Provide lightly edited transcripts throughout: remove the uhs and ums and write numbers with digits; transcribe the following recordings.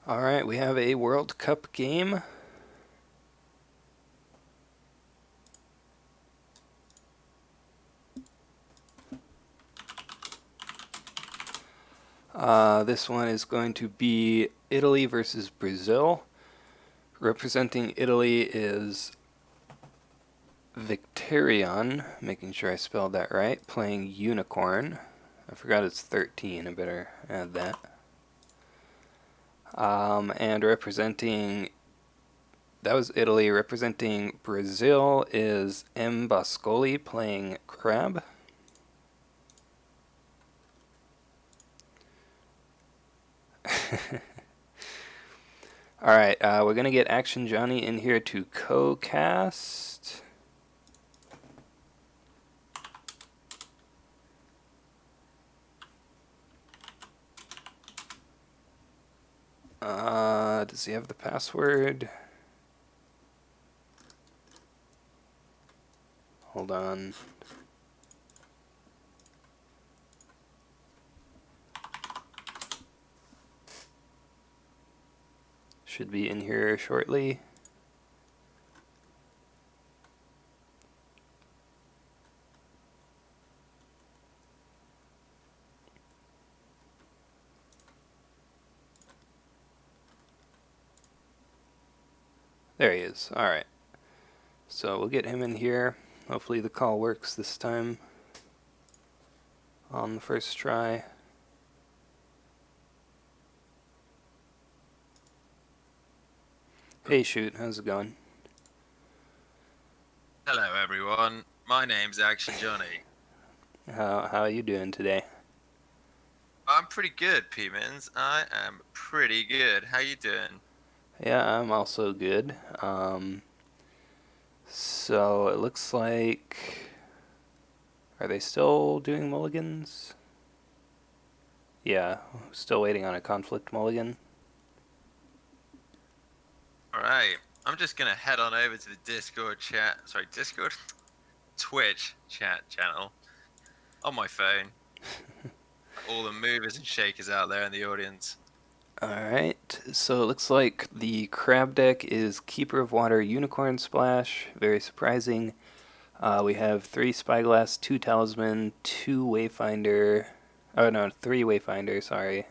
All right, we have a World Cup game. This one is going to be Italy versus Brazil. Representing Italy is victarian, making sure I spelled that right, playing unicorn. I forgot it's 13, I better add that. And that was Italy. Representing Brazil is mboscoli, playing crab. Alright, we're going to get Action Johnny in here to co-cast. Does he have the password? Hold on. Should be in here shortly. There he is. Alright. So we'll get him in here. Hopefully the call works this time on the first try. Hey, shoot, how's it going? Hello everyone, my name's Action Johnny. How are you doing today? I'm pretty good, P-Mins. I am pretty good. How you doing? Yeah, I'm also good. So it looks like... Are they still doing mulligans? Yeah, still waiting on a conflict mulligan. Alright, I'm just gonna head on over to the Discord, Twitch chat channel on my phone. All the movers and shakers out there in the audience. Alright, so it looks like the crab deck is Keeper of Water, Unicorn Splash. Very surprising. We have 3 Spyglass, 2 Talisman, 2 Wayfinder. Oh no, 3 Wayfinder, sorry.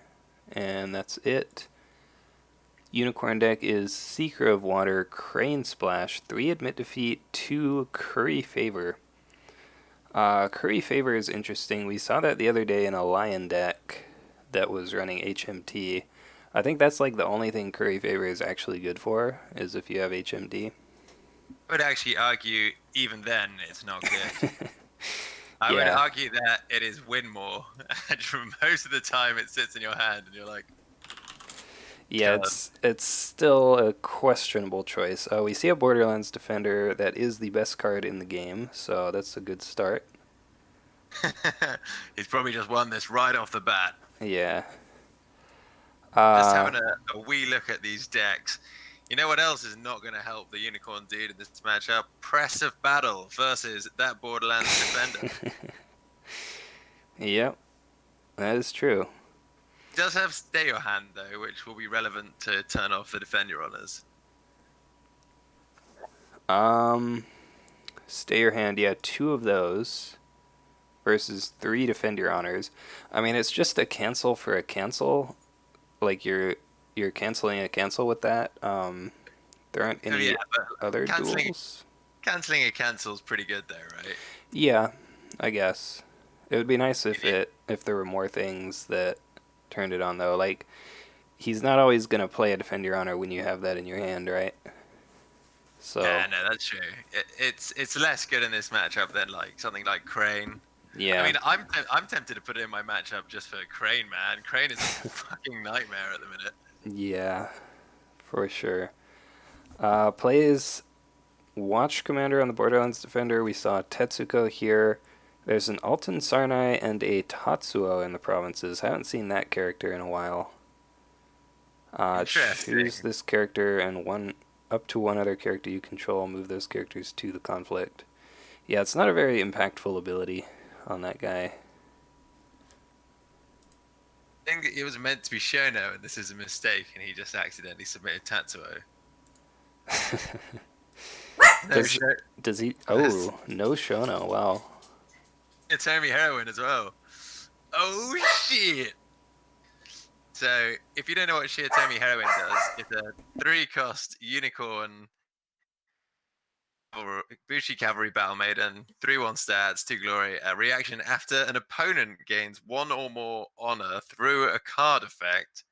And that's it. Unicorn deck is Seeker of Water, Crane Splash, 3 Admit Defeat, 2 Curry Favor. Curry Favor is interesting. We saw that the other day in a Lion deck that was running HMT. I think that's like the only thing Curry Favor is actually good for, is if you have HMT. I would actually argue, even then, it's not good. I would Yeah. argue that it is win more, and for most of the time it sits in your hand, and you're like, Yeah, God. it's still a questionable choice. We see a Borderlands Defender that is the best card in the game, so that's a good start. He's probably just won this right off the bat. Yeah. Just Uh, having a wee look at these decks. You know what else is not going to help the Unicorn dude in this matchup? Press of Battle versus that Borderlands Defender. yep, that is true. He does have Stay Your Hand, though, which will be relevant to turn off the Defender honors. Um, Stay Your Hand, yeah, 2 of those versus 3 Defend Your Honors. I mean, it's just a cancel for a cancel. Like you're canceling a cancel with that. There aren't Oh, yeah, any but other cancelling, duels. cancelling a cancel is pretty good, though, right? Yeah, I guess it would be nice If you, if there were more things that turned it on though. Like he's not always gonna play a Defend Your Honor when you have that in your hand, right? So yeah, no, that's true. It's less good in this matchup than like something like Crane. I yeah, mean, I'm tempted to put it in my matchup just for Crane, man. Crane is a fucking nightmare at the minute. yeah, for sure. Plays Watch Commander on the Borderlands Defender. We saw Tetsuko here. There's an Alton Sarnai and a Tatsuo in the provinces. Haven't seen that character in a while. Choose Interesting. this character and up to one other character you control. Move those characters to the conflict. Yeah, it's not a very impactful ability on that guy. think it was meant to be Shono, and this is a mistake, and he just accidentally submitted Tatsuo. No Does shit. does he? There's Oh, no Shono. Wow. Atomi Heroine as well. Oh shit! So, if you don't know what Shiatomi Heroine does, it's a 3-cost unicorn or Bushi Cavalry Battle Maiden, 3-1 stats, 2 glory, a reaction after an opponent gains 1 or more honor through a card effect.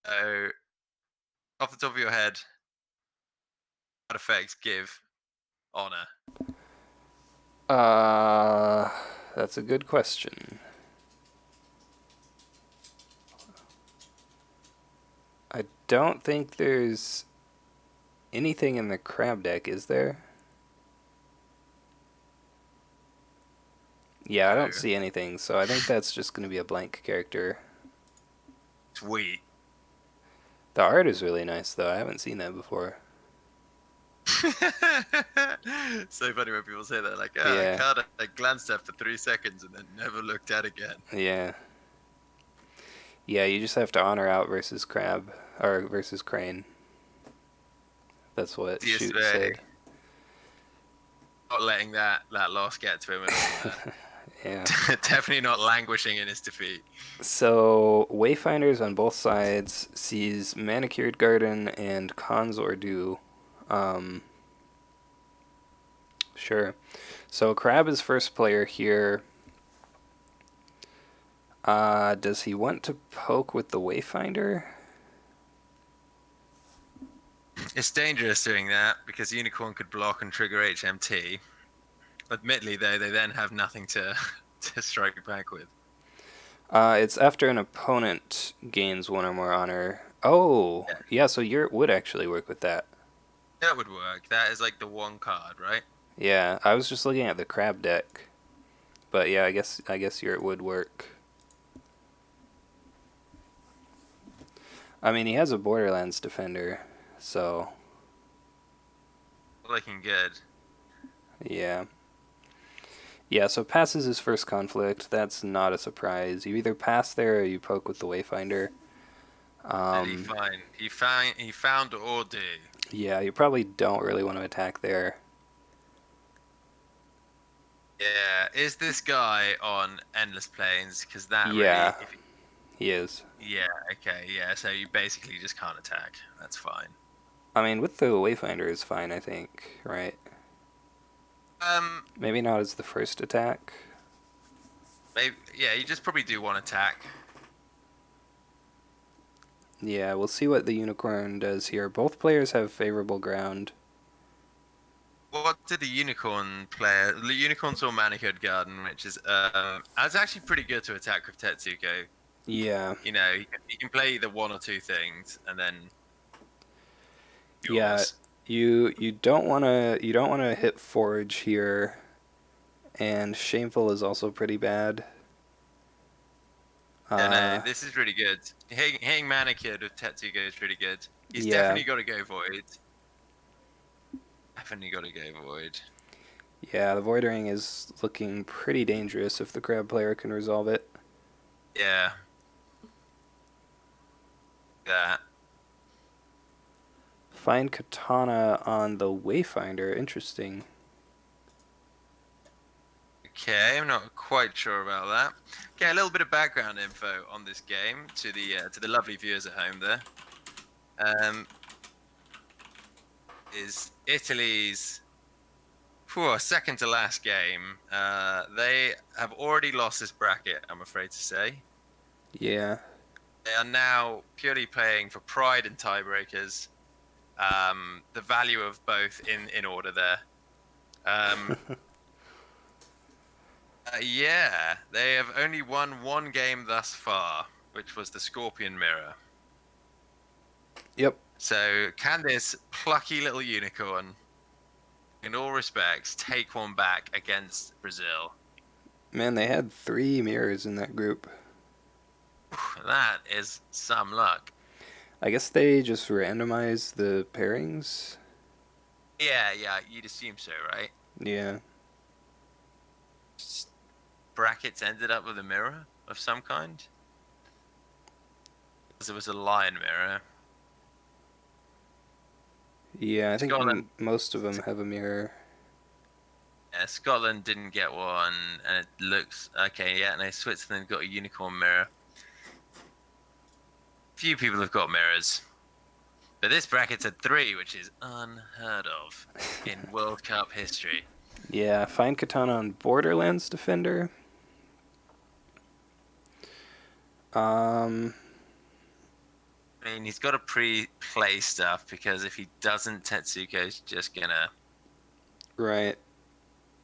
So, off the top of your head, card effects give honor. That's a good question. I don't think there's anything in the crab deck, is there? Yeah, I don't Oh, see anything, so I think that's just going to be a blank character. sweet. The art is really nice, though. I haven't seen that before. So funny when people say that, like, oh, a Yeah, card I glanced at for 3 seconds and then never looked at again. yeah. Yeah, you just have to honor out versus crab, or versus crane. That's what Shoot DSV. said. Not letting that loss get to him at all. Yeah. Definitely not languishing in his defeat. So, Wayfinders on both sides sees Manicured Garden and Khan's Ordu. Sure. So, Crab is first player here. Does he want to poke with the Wayfinder? It's dangerous doing that because Unicorn could block and trigger HMT. Admittedly, though, they then have nothing to strike back with. It's after an opponent gains 1 or more honor. Oh, yeah, so Yurt would actually work with that. That would work. That is like the 1 card, right? Yeah, I was just looking at the crab deck. But yeah, I guess Yurt would work. I mean, he has a Borderlands defender, so Looking good. yeah. Yeah, so passes his first conflict. That's not a surprise. You either pass there or you poke with the Wayfinder. And he found Ordu. Yeah, you probably don't really want to attack there. Yeah, is this guy on Endless Plains? Because that Yeah, really, he is. yeah, okay, yeah. So you basically just can't attack. That's fine. I mean, with the Wayfinder is fine, I think, right? Maybe not as the first attack. Maybe, yeah. You just probably do 1 attack. Yeah, we'll see what the Unicorn does here. Both players have favorable ground. What did the Unicorn player? The Unicorn saw Manicured Garden, which is that's actually pretty good to attack with Tetsuko. Yeah. You know, you can play either 1 or 2 things, and then. Yeah, you don't wanna hit Forge here, and Shameful is also pretty bad. Yeah, no, this is really good. Hitting Manicured with Tetsuko is really good. He's Yeah. definitely got to go Void. Definitely got to go Void. Yeah, the Void Ring is looking pretty dangerous if the crab player can resolve it. Yeah. That. Find Katana on the Wayfinder. Interesting. Okay, I'm not quite sure about that. Okay, a little bit of background info on this game to the lovely viewers at home there. Is Italy's second to last game. They have already lost this bracket, I'm afraid to say. Yeah. They are now purely playing for pride and tiebreakers. The value of both in order there. Yeah, they have only won 1 game thus far, which was the Scorpion Mirror. Yep. So can this plucky little unicorn, in all respects, take 1 back against Brazil? Man, they had 3 mirrors in that group. That is some luck. I guess they just randomized the pairings. Yeah, you'd assume so, right? Yeah. brackets ended up with a mirror of some kind? Because it was a lion mirror. Yeah, I think Scotland, most of them have a mirror. yeah, Scotland didn't get one, and it looks okay. Yeah, no, Switzerland got a unicorn mirror. Few people have got mirrors, but this bracket's a 3, which is unheard of in World Cup history. Yeah, find katana on Borderlands Defender. Um, I mean, he's got to pre-play stuff because if he doesn't, Tetsuko's just gonna right.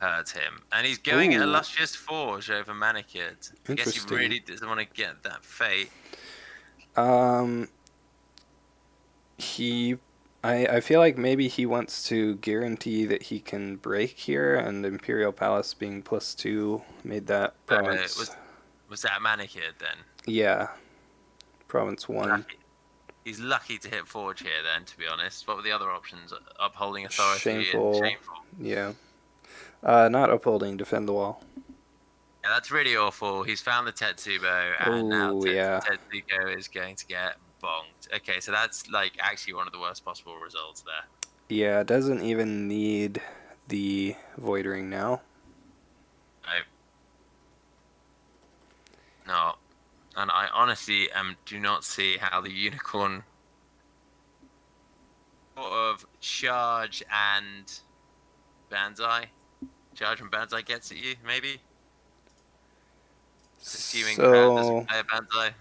hurt him. And he's going Ooh, illustrious forge over manicured. I guess he interesting. really doesn't want to get that fate. Um, he, I feel like maybe he wants to guarantee that he can break here, and Imperial Palace being +2 made that Uh, province. was was that manicured then? Yeah, province 1. Lucky. He's lucky to hit forge here then, to be honest. What were the other options? Upholding authority and Shameful. shameful. Yeah. Not upholding, defend the wall. Yeah, that's really awful. He's found the Tetsubo, and now Oh, yeah. Tetsuko is going to get bonked. Okay, so that's like actually one of the worst possible results there. Yeah, doesn't even need the Void Ring now. No, no, and I honestly do not see how the unicorn sort of banzai, charge and banzai gets at you. Maybe assuming Crab doesn't So, play a banzai.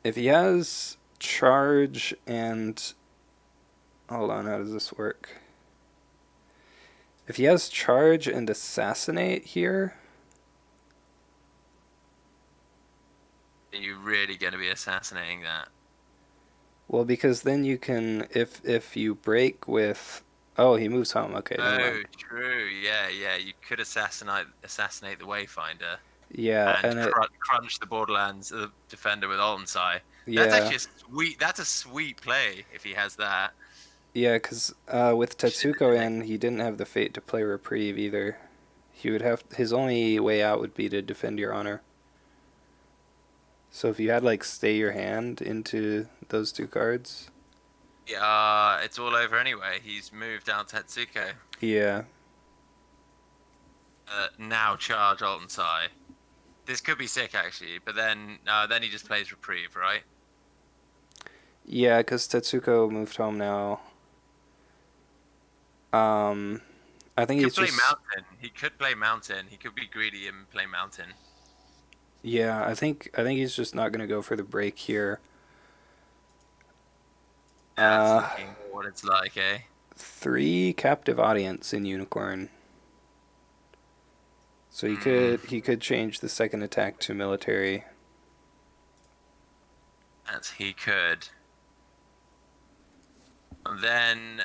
if he has charge and... Hold on, how does this work? If he has charge and assassinate here... Are you really going to be assassinating that? Well, because then you can... If you break with... Oh, he moves home. Okay, never Oh, mind. true. Yeah, yeah. You could assassinate the Wayfinder Yeah, and and it... crunch the Borderlands defender with Altensai. That's Yeah. actually a sweet. That's a sweet play if he has that. Yeah, because with Shit, Tetsuko in, he didn't have the fate to play Reprieve either. He would have... His only way out would be to defend your honor. So if you had, like, stay your hand into those 2 cards... Yeah, it's all over anyway. He's moved down Tetsuko. Yeah. Now charge Altensai. This could be sick actually, but then he just plays Reprieve, right? Yeah, because Tetsuko moved home now. I think He he's could play just... Mountain. He could play Mountain. He could be greedy and play Mountain. Yeah, I think he's just not gonna go for the break here. That's Uh, looking what it's like, eh? 3 captive audience in Unicorn. So he could change the second attack to military. As he could. And then,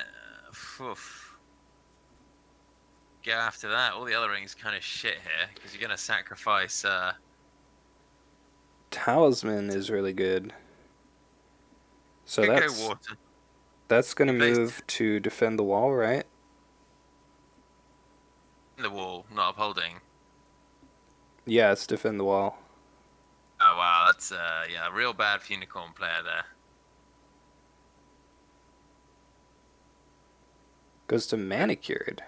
go after that. All the other rings kind of shit here because you're gonna sacrifice. Talisman is really good. So Could go that's water. that's gonna He plays move to defend the wall, right? in the wall, not upholding. Yeah, it's defend the wall. Oh wow, that's yeah, real bad for unicorn player there. Goes to manicured.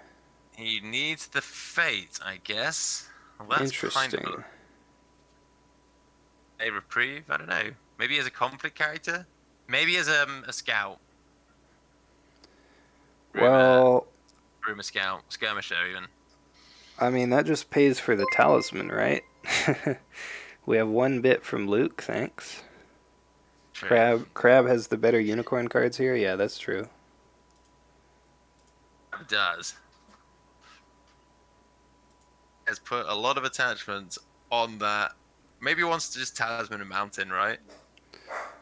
He needs the fate, I guess. Well, that's kind Interesting. of a reprieve. I don't know. Maybe as a conflict character. Maybe as a scout. Well, Rumor scout, skirmisher even. I mean that just pays for the talisman, right? We have 1 bit from Luke, thanks. True. Crab has the better unicorn cards here. Yeah, that's true. It does. Has put a lot of attachments on that. Maybe he wants to just talisman and mountain, right?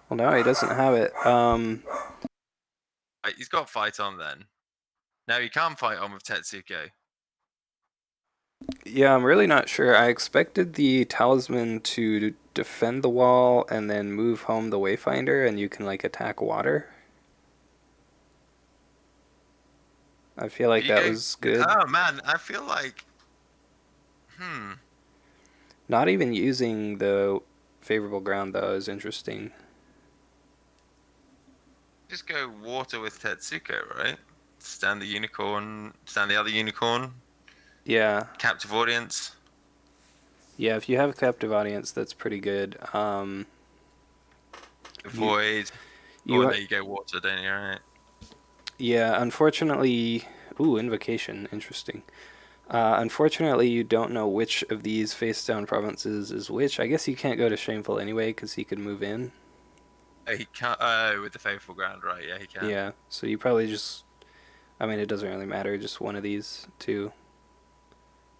Well, no, he doesn't have it. He's got fight on then. Now he can fight on with Tetsuko. Yeah, I'm really not sure. I expected the talisman to defend the wall and then move home the Wayfinder, and you can like attack water. I feel like You that go. was good. Oh man, I feel like. Hmm. Not even using the favorable ground though is interesting. Just go water with Tetsuko, right? Stand the unicorn. Stand the other unicorn. Yeah, Captive audience. yeah. If you have a captive audience, that's pretty good. You Avoid. Oh, and you there you go, water, don't you? Right. yeah. Unfortunately, ooh, invocation. Interesting. Unfortunately, you don't know which of these face down provinces is which. I guess you can't go to Shameful anyway because he could move in. Oh, he can't. Oh, with the faithful ground, right? Yeah, he can. Yeah, so you probably just. I mean, it doesn't really matter. Just one of these two.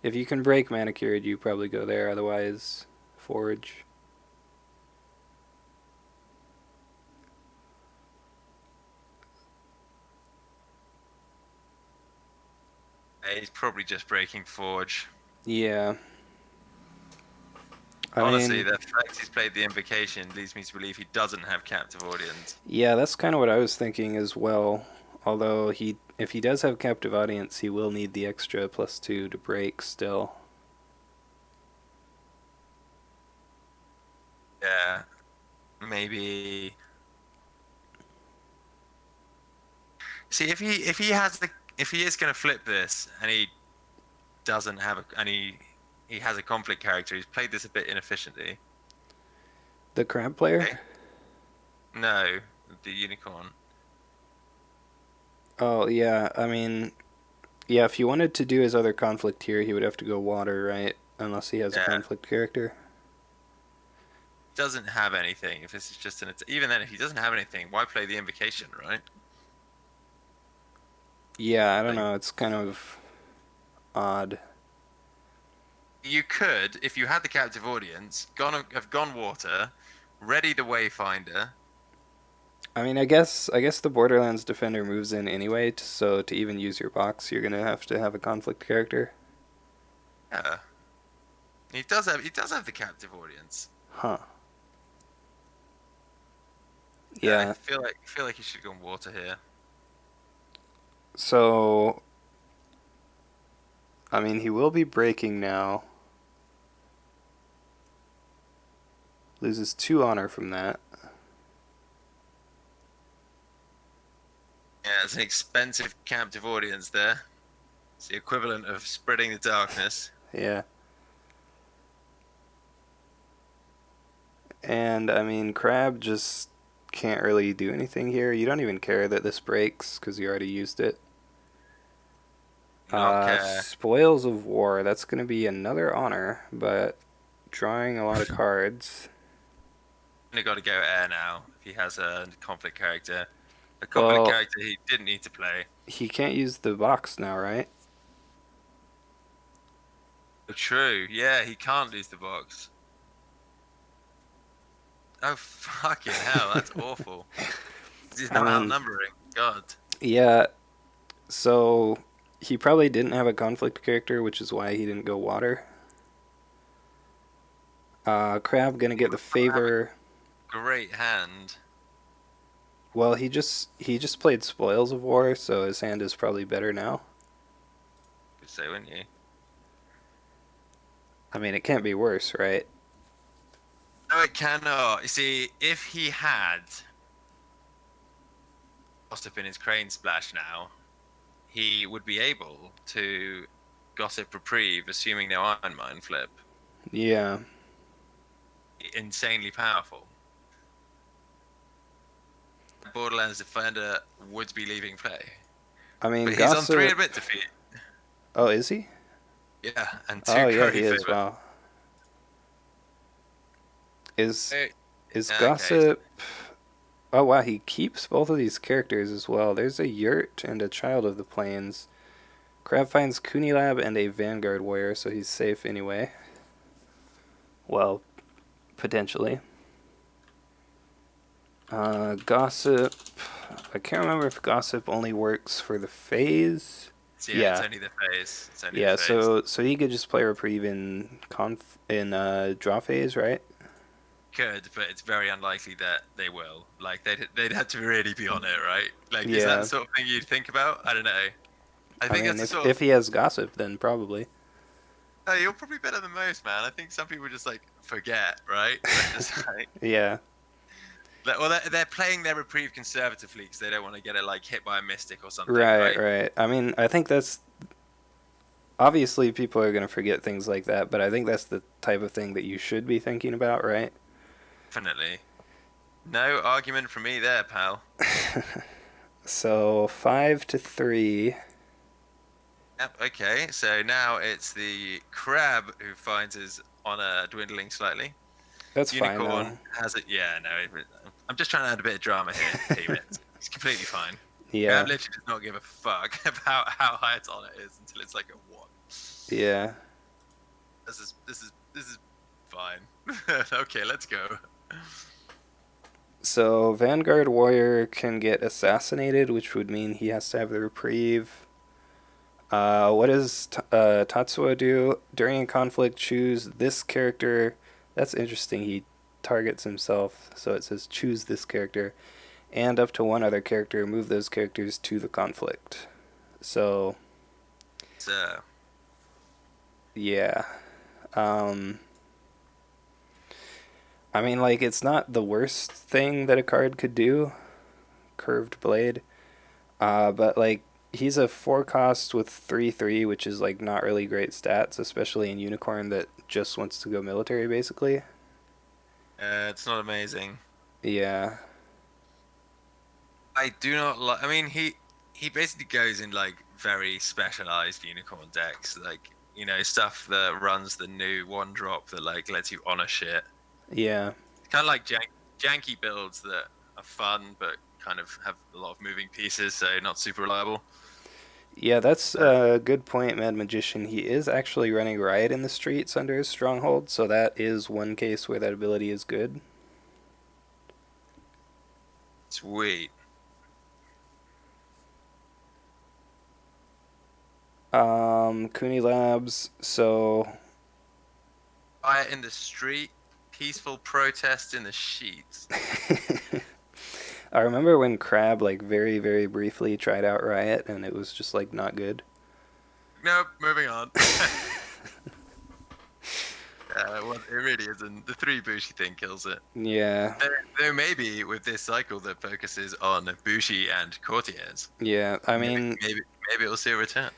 If you can break manicured, you probably go there. Otherwise, forge. He's probably just breaking forge. Yeah. I Honestly, mean, the fact he's played the invocation leads me to believe he doesn't have captive audience. yeah, that's kind of what I was thinking as well. Although if he does have captive audience, he will need the extra +2 to break still. Yeah, maybe. See, if he is going to flip this and he doesn't have a and he has a conflict character, he's played this a bit inefficiently. The crab player? Okay. No, the unicorn. Oh yeah, I mean, yeah. If you wanted to do his other conflict here, he would have to go water, right? Unless he has a Yeah, conflict character. doesn't have anything. If this is just even then, if he doesn't have anything, why play the invocation, right? Yeah, I don't Like know. It's kind of odd. you could, if you had the captive audience, gone water, ready the wayfinder. I mean, I guess the Borderlands defender moves in anyway, so to even use your box, you're gonna have to have a conflict character. Yeah, he does have the captive audience. Huh. I Yeah. feel like he should go on water here. So, I mean, he will be breaking now. Loses 2 honor from that. Yeah, it's an expensive captive audience there. It's the equivalent of spreading the darkness. Yeah. And I mean, Crab just can't really do anything here. You don't even care that this breaks because you already used it. Not care. Spoils of War. That's going to be another honor, but drawing a lot of cards. Only got to go air now if he has a conflict character. A conflict Well, character he didn't need to play. he can't use the box now, right? Oh, true. Yeah, he can't lose the box. Oh, fucking hell. That's awful. He's I not mean, outnumbering. God. yeah, so he probably didn't have a conflict character, which is why he didn't go water. Crab gonna He get the would still have a favor. great hand. Well, he just played Spoils of War, so his hand is probably better now. Could say, wouldn't you? I mean, it can't be worse, right? No, it cannot. You see, if he had Gossip in his Crane Splash now, he would be able to Gossip Reprieve, assuming no Iron Mine flip. Yeah. Insanely powerful. Borderlands Defender would be leaving play. I mean, But he's on 3 Gossip. a bit defeat. Oh, is he? Yeah, and 2 Oh, yeah, he curry is. favor. Wow. Is Eh, is Okay. Gossip? Oh wow, he keeps both of these characters as well. There's a Yurt and a Child of the Plains. Crab finds Kunilab and a Vanguard Warrior, so he's safe anyway. Well, potentially. Gossip. I can't remember if Gossip only works for the phase. So yeah, it's Yeah, only the phase. It's only the yeah. phase. So he could just play Reprieve in draw phase, right? Could, but it's very unlikely that they will. Like they'd have to really be on it, right? Like, is that the Yeah, sort of thing you'd think about? I don't know. I I think mean, that's the if sort if of. he has gossip, then probably. Oh, you're probably better than most, man. I think some people just like forget, right? They're just like, Yeah. well, they're playing their reprieve conservatively because they don't want to get it like hit by a mystic or something, Right, right? right. I mean, I think that's obviously people are going to forget things like that, but I think that's the type of thing that you should be thinking about, right? Definitely. No argument from me there, pal. So 5-3. Yep. Okay. So now it's the crab who finds his honor dwindling slightly. That's fine Unicorn though. has it. Yeah. No. I'm just trying to add a bit of drama here, T-Rex. It's completely fine. Crab Yeah, literally does not give a fuck about how high its honor is until it's like a one. yeah. This is fine. Okay, let's go. So Vanguard Warrior can get assassinated, which would mean he has to have the reprieve. What does Tatsuo do? During a conflict, choose this character. That's interesting. He targets himself, so it says choose this character. And up to one other character, move those characters to the conflict. So, So yeah. Um, I mean, like, it's not the worst thing that a card could do, Curved Blade. But, like, he's a 4 cost with 3/3, which is, like, not really great stats, especially in Unicorn that just wants to go military, basically. it's not amazing. Yeah. I do not like. I mean, he basically goes in like very specialized unicorn decks, like stuff that runs the new one drop that like lets you honor shit. Yeah. Kind of like janky builds that are fun but kind of have a lot of moving pieces, so not super reliable. Yeah, that's Uh, a good point, Mad Magician. He is actually running Riot in the streets under his stronghold, so that is one case where that ability is good. Sweet. Cooney Labs, so Riot in the street, peaceful protest in the sheets. I remember when Crab like very, very briefly tried out Riot and it was just like not good. Nope, moving on. Well, it really isn't. The three Bushi thing kills it. Yeah. There may be with this cycle that focuses on Bushi and courtiers. Yeah. I Maybe, mean, maybe, maybe it'll see a return.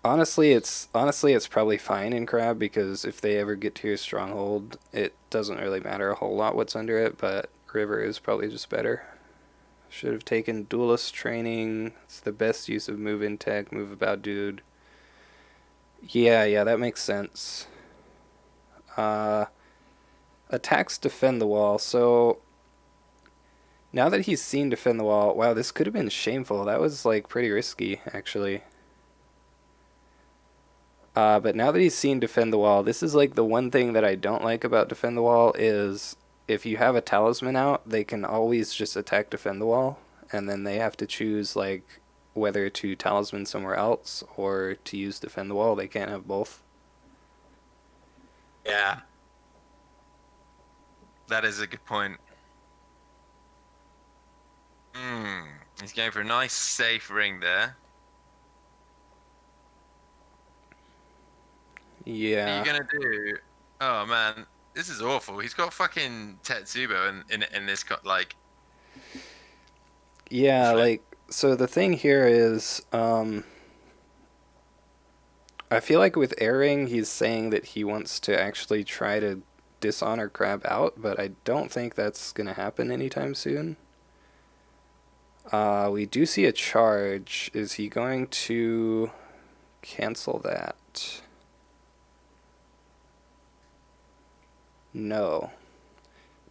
honestly it's probably fine in Crab because if they ever get to your stronghold, it doesn't really matter a whole lot what's under it, but River is probably just better. Should have taken duelist training. It's the best use of move in tech, move about dude. Yeah, that makes sense. Uh, attacks defend the wall. So now that he's seen defend the wall, wow, this could have been shameful. That was like pretty risky, actually. But now that he's seen defend the wall, this is like the one thing that I don't like about defend the wall is if you have a talisman out, they can always just attack defend the wall, and then they have to choose like whether to talisman somewhere else or to use defend the wall. They can't have both. Yeah, that is a good point. Hmm. He's going for a nice safe ring there. What are you Yeah, gonna do? Oh man, this is awful. He's got fucking Tetsubo in this like yeah. flip. Like so, the thing here is, I feel like with airing, he's saying that he wants to actually try to dishonor Crab out, but I don't think that's gonna happen anytime soon. We do see a charge. Is he going to cancel that? No.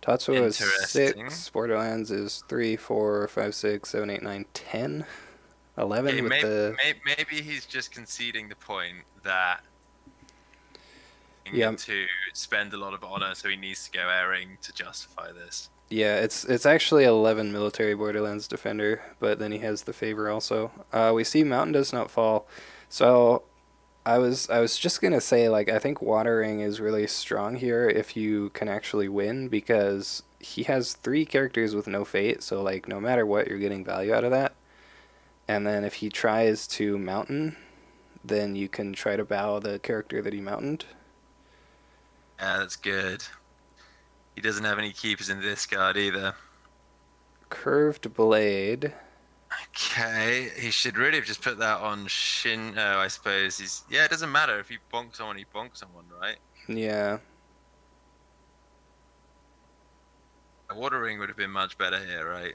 Tatsuo is Interesting. 6. Borderlands is 3, 4, 5, 6, 7, 8, 9, 10. Okay, 11 with the. maybe he's just conceding the point that Yeah, to spend a lot of honor, so he needs to go airing to justify this. yeah, it's actually 11 military Borderlands defender, but then he has the favor also. We see Mountain does not fall. So I was just gonna say like I think watering is really strong here if you can actually win because he has 3 characters with no fate, so like no matter what you're getting value out of that. And then if he tries to mountain, then you can try to bow the character that he mounted. Yeah, that's good. He doesn't have any keepers in this card either. Curved blade. Okay, he should really have just put that on Shin. Oh, I suppose he's. Yeah, it doesn't matter if he bonks someone, he bonks someone, right? Yeah. A water ring would have been much better here, right?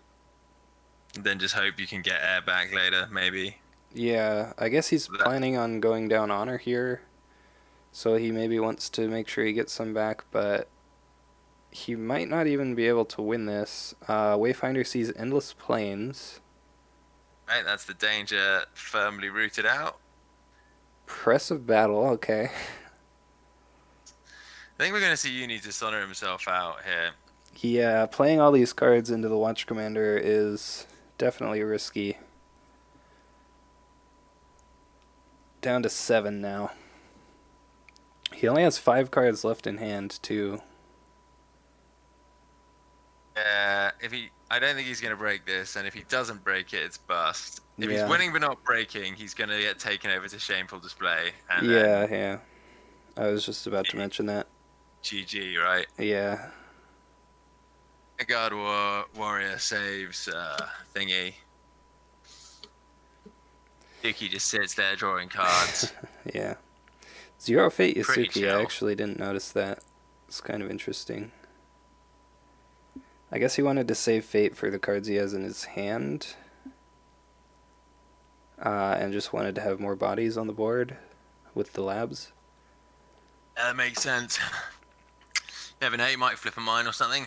And then just hope you can get air back later, maybe. Yeah, I guess he's That, planning on going down honor here. So he maybe wants to make sure he gets some back, but he might not even be able to win this. Wayfinder sees endless plains. right, that's the danger firmly rooted out. Press of battle, okay. I think we're going to see Uni dishonor himself out here. Yeah, playing all these cards into the Watch Commander is definitely risky. Down to 7 now. He only has 5 cards left in hand, too. I don't think he's going to break this, and if he doesn't break it, it's bust. If he's Yeah. winning but not breaking, he's going to get taken over to shameful display, and Yeah, then yeah. I was just about to mention that. GG, right? Yeah. God Warrior saves thingy. Yuki just sits there drawing cards. Yeah. Zero Fate Pretty Yasuki, I chill. actually didn't notice that. It's kind of interesting. I guess he wanted to save Fate for the cards he has in his hand. And just wanted to have more bodies on the board with the labs. That makes sense. Never know, you might flip a mine or something.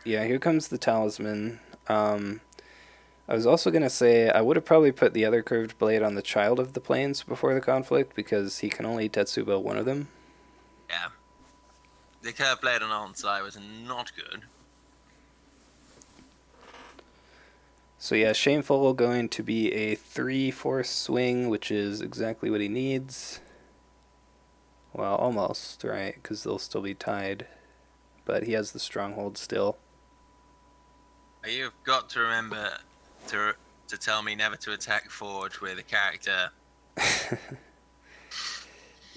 Yeah, here comes the Talisman. I was also going to say I would have probably put the other curved blade on the Child of the Plains before the conflict because he can only Tetsubo one of them. Yeah. The curved blade on Onside was not good. So yeah, Shameful going to be a 3/4 swing, which is exactly what he needs. Well, almost, right? Because they'll still be tied. But he has the stronghold still. You've got to remember to tell me never to attack Forge with a character.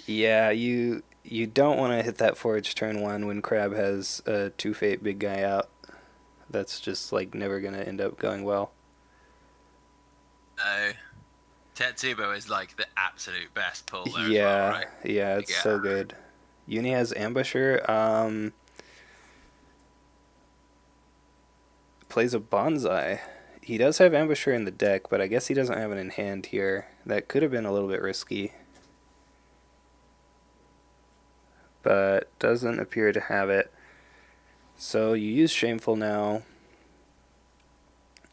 Yeah, you don't want to hit that Forge turn 1 when Crab has a 2 Fate big guy out. That's just like never going to end up going well. No. Tetsubo is like the absolute best pull there as Yeah, well, right? yeah, it's so good. Uni has Ambusher. Plays a Bonsai. He does have Ambusher in the deck, but I guess he doesn't have it in hand here. That could have been a little bit risky. But doesn't appear to have it. So you use Shameful now.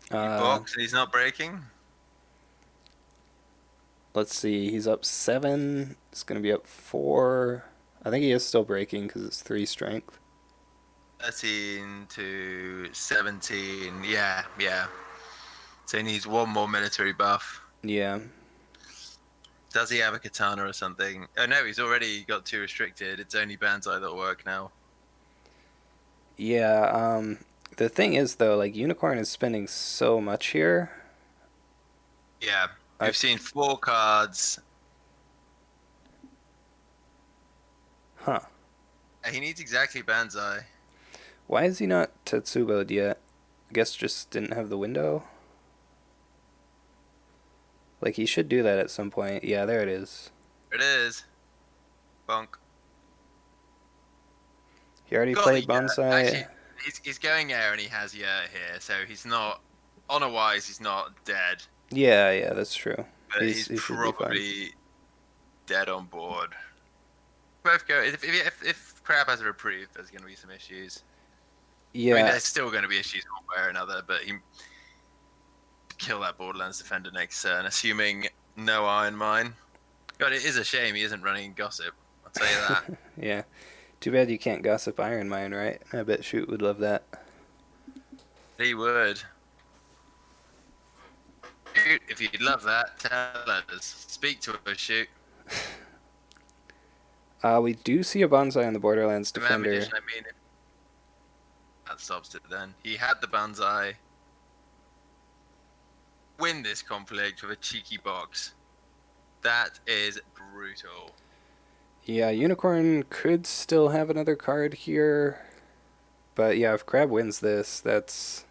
He box and he's not breaking? Let's see, he's up 7. It's going to be up 4. I think he is still breaking because it's 3 strength. 13 to 17. Yeah. So he needs one more military buff. Yeah. Does he have a katana or something? Oh no, he's already got 2 restricted. It's only Banzai that'll work now. Yeah, the thing is, though, like, Unicorn is spending so much here. Yeah. We've seen 4 cards. Huh. He needs exactly Banzai. Why is he not Tetsubo'd yet? I guess just didn't have the window? Like, he should do that at some point. Yeah, there it is. There it is. Bonk. He already played Bonsai. Actually, he's going air and he has Yurt here, so he's not... Honor-wise, he's not dead. Yeah, that's true. But He he's should be fine. probably dead on board. Both go. If Crab has a reprieve, there's going to be some issues. Yeah. I mean, there's still going to be issues one way or another, but he kill that Borderlands defender next turn, assuming no Iron Mine. God, it is a shame he isn't running Gossip. I'll tell you that. Yeah. Too bad you can't Gossip Iron Mine, right? I bet Shoot would love that. He would. Shoot, if you'd love that, tell us. Speak to us, Shoot. We do see a Bonsai on the Borderlands defender. Magician, I mean, that stops it then. He had the Banzai. Win this conflict with a cheeky box. That is brutal. Yeah, Unicorn could still have another card here. But yeah, if Crab wins this, that's...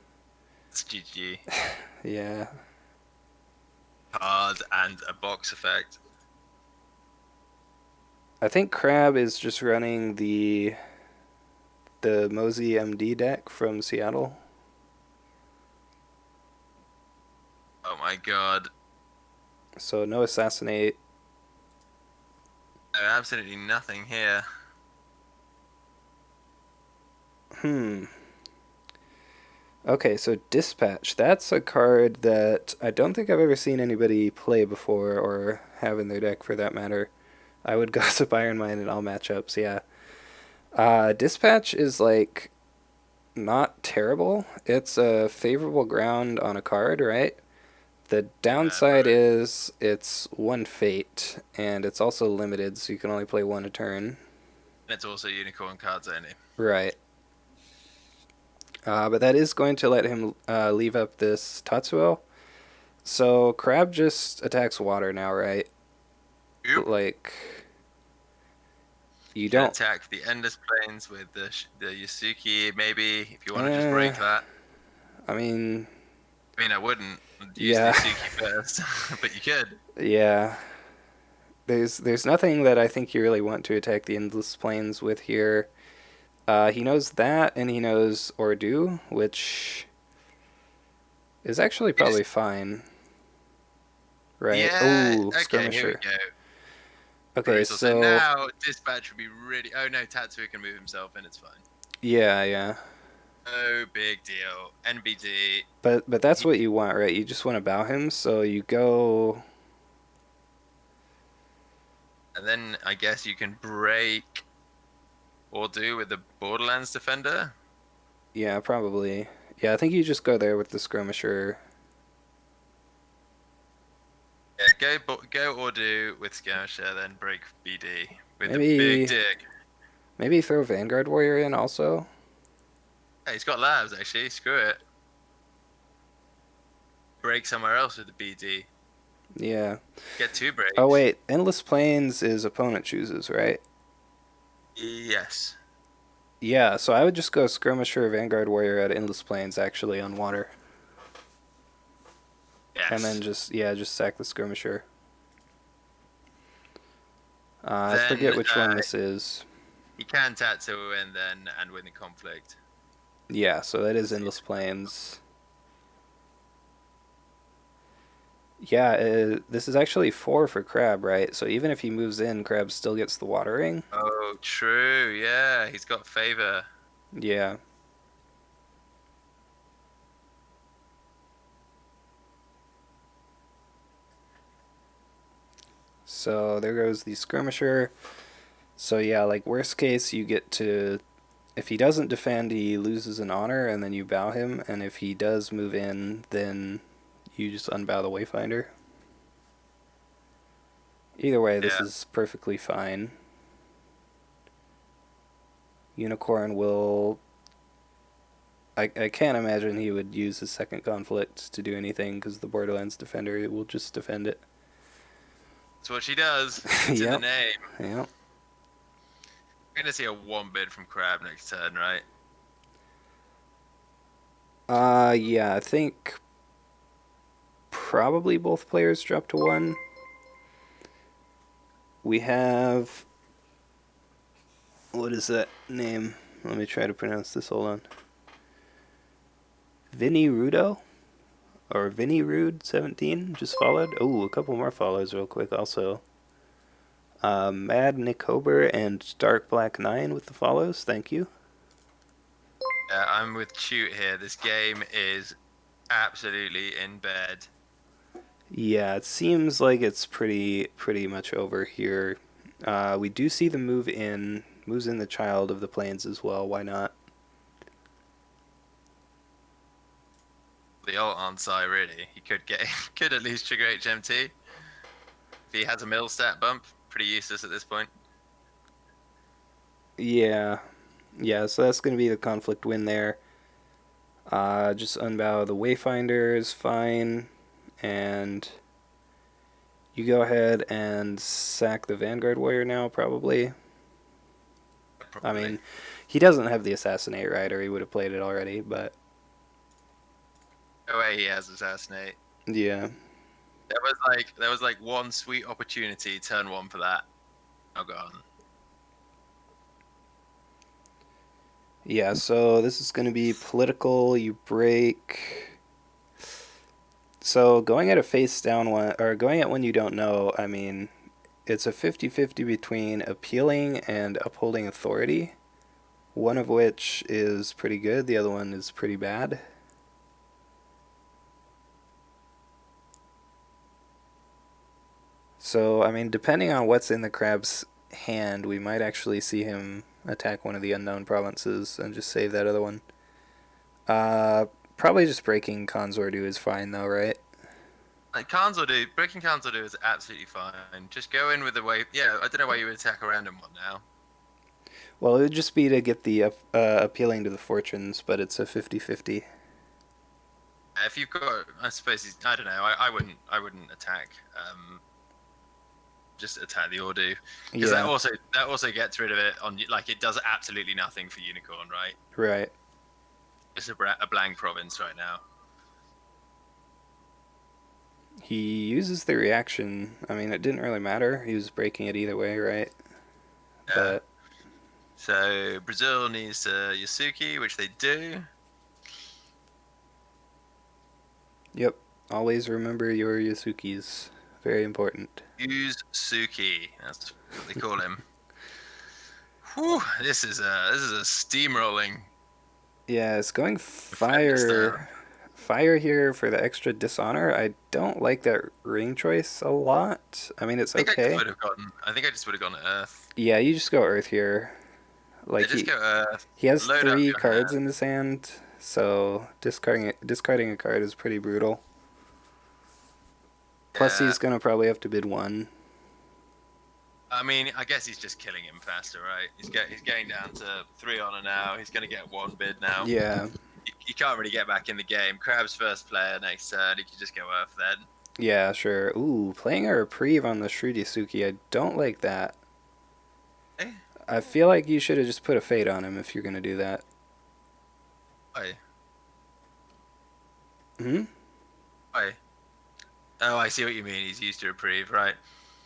It's GG. Yeah. Card and a box effect. I think Crab is just running the Mosey MD deck from Seattle. Oh my god. So no Assassinate. No, absolutely nothing here. Hmm. Okay, so Dispatch. That's a card that I don't think I've ever seen anybody play before or have in their deck for that matter. I would Gossip Iron Mine in all matchups, yeah. Dispatch is like not terrible. It's a favorable ground on a card, right? The downside Right. is it's one fate, and it's also limited, so you can only play one a turn. And it's also unicorn cards only. Right. But that is going to let him leave up this Tatsuo. So Crab just attacks water now, right? Yep. Like, you You can don't... attack the Endless Plains with the Yasuki, maybe, if you want to just Uh, break that. I mean, I mean, I wouldn't use the yeah, Yasuki first, but you could. yeah. There's nothing that I think you really want to attack the Endless Plains with here. He knows that, and he knows Ordu, which is actually You just, probably fine, right? yeah, Oh, okay, here we Skirmisher. go. Okay, Brutal. So so now Dispatch would be really. Oh no, Tatsu can move himself and it's fine. yeah, yeah. No big deal. NBD. But that's He, what you want, right? You just want to bow him, so you go... and then I guess you can break or do with the Borderlands Defender. Yeah, probably. Yeah, I think you just go there with the Skirmisher. Yeah, go or do with Skirmisher, then break BD with the big Maybe dig. maybe throw Vanguard Warrior in also. Hey, he's got labs actually. Screw it. Break somewhere else with the BD. Yeah. Get two Oh breaks. wait, Endless Plains is opponent chooses, right? Yes. Yeah, so I would just go Skirmisher Vanguard Warrior at Endless Plains actually on water. And then Yes. just sack the Skirmisher. I Then forget which one this is. he can tattoo and win the conflict. Yeah, so that is Endless Plains. Yeah, this is actually 4 for Crab, right? So even if he moves in, Crab still gets the watering. Oh, true. Yeah, he's got favor. Yeah. So there goes the Skirmisher. So yeah, like worst case, you get to... If he doesn't defend, he loses an honor, and then you bow him. And if he does move in, then you just unbow the Wayfinder. Either way, this Yeah. is perfectly fine. Unicorn will... I can't imagine he would use his second conflict to do anything, because the Borderlands Defender will just defend it. That's what she does. It's in the Yep, name. yep. We're gonna see a one bid from Crab next turn, right? Yeah, I think probably both players drop to 1. We have... What is that name? Let me try to pronounce this, hold on. Vinny Rudo? Or Vinny Rude 17 just followed. Oh, a couple more follows real quick also. Mad Nicober and Dark Black 9 with the follows. Thank you. I'm with Chute here. This game is absolutely in bed. Yeah, it seems like it's pretty much over here. We do see the moves in the Child of the Plains as well. Why not? The ult on side, really. He could get could at least trigger HMT. If he has a mill stat bump, pretty useless at this point. Yeah, yeah. So that's gonna be the conflict win there. Just unbow the Wayfinder is fine, and You go ahead and sack the Vanguard Warrior now, probably. I Probably. mean, he doesn't have the Assassinate, right? Or he would have played it already, but No way he has assassinate. yeah. There was like one sweet opportunity, turn one for that. Oh gone. Yeah, so this is going to be political. You break. So going at a face down one, or going at one you don't know, I mean, it's a 50-50 between appealing and upholding authority, one of which is pretty good, the other one is pretty bad. So, I mean, depending on what's in the crab's hand, we might actually see him attack one of the unknown provinces and just save that other one. Probably just breaking Konzordu is fine though, right? Like breaking Kanzordu is absolutely fine. Just go in with the way. Yeah, I don't know why you would attack a random one now. Well, it would just be to get the appealing to the fortunes, but it's a 50-50. If you've got, I suppose I don't know. I wouldn't attack. Just attack the Ordu because Yeah, that also gets rid of it on like it does absolutely nothing for Unicorn, right? right. It's a blank province right now. He uses the reaction. I mean, it didn't really matter. He was breaking it either way, right? Yeah. But So Brazil needs Yasuki, which they do. yep, always remember your Yasukis. Very important. Use Suki. That's what they call him. Whew, this is a steamrolling Yeah, it's going defender style. fire here for the extra dishonor. I don't like that ring choice a lot. I mean, it's okay. I think I just would have gone to Earth. Yeah, you just go Earth here. Yeah, Like just go Earth. he has Load up three your cards hand. in his hand, so discarding a card is pretty brutal. Plus, Yeah. he's gonna probably have to bid one. I mean, I guess he's just killing him faster, right? He's getting down to 3 honor now. He's going to get one bid now. Yeah, He can't really get back in the game. Crab's first player next turn. He can just go Earth then. yeah, sure. Ooh, playing a reprieve on the Shrewd Yasuki. I don't like that. Eh? I feel like you should have just put a fate on him if you're gonna do that. Why? Hmm. Why? Oh, I see what you mean. He's used to reprieve, right?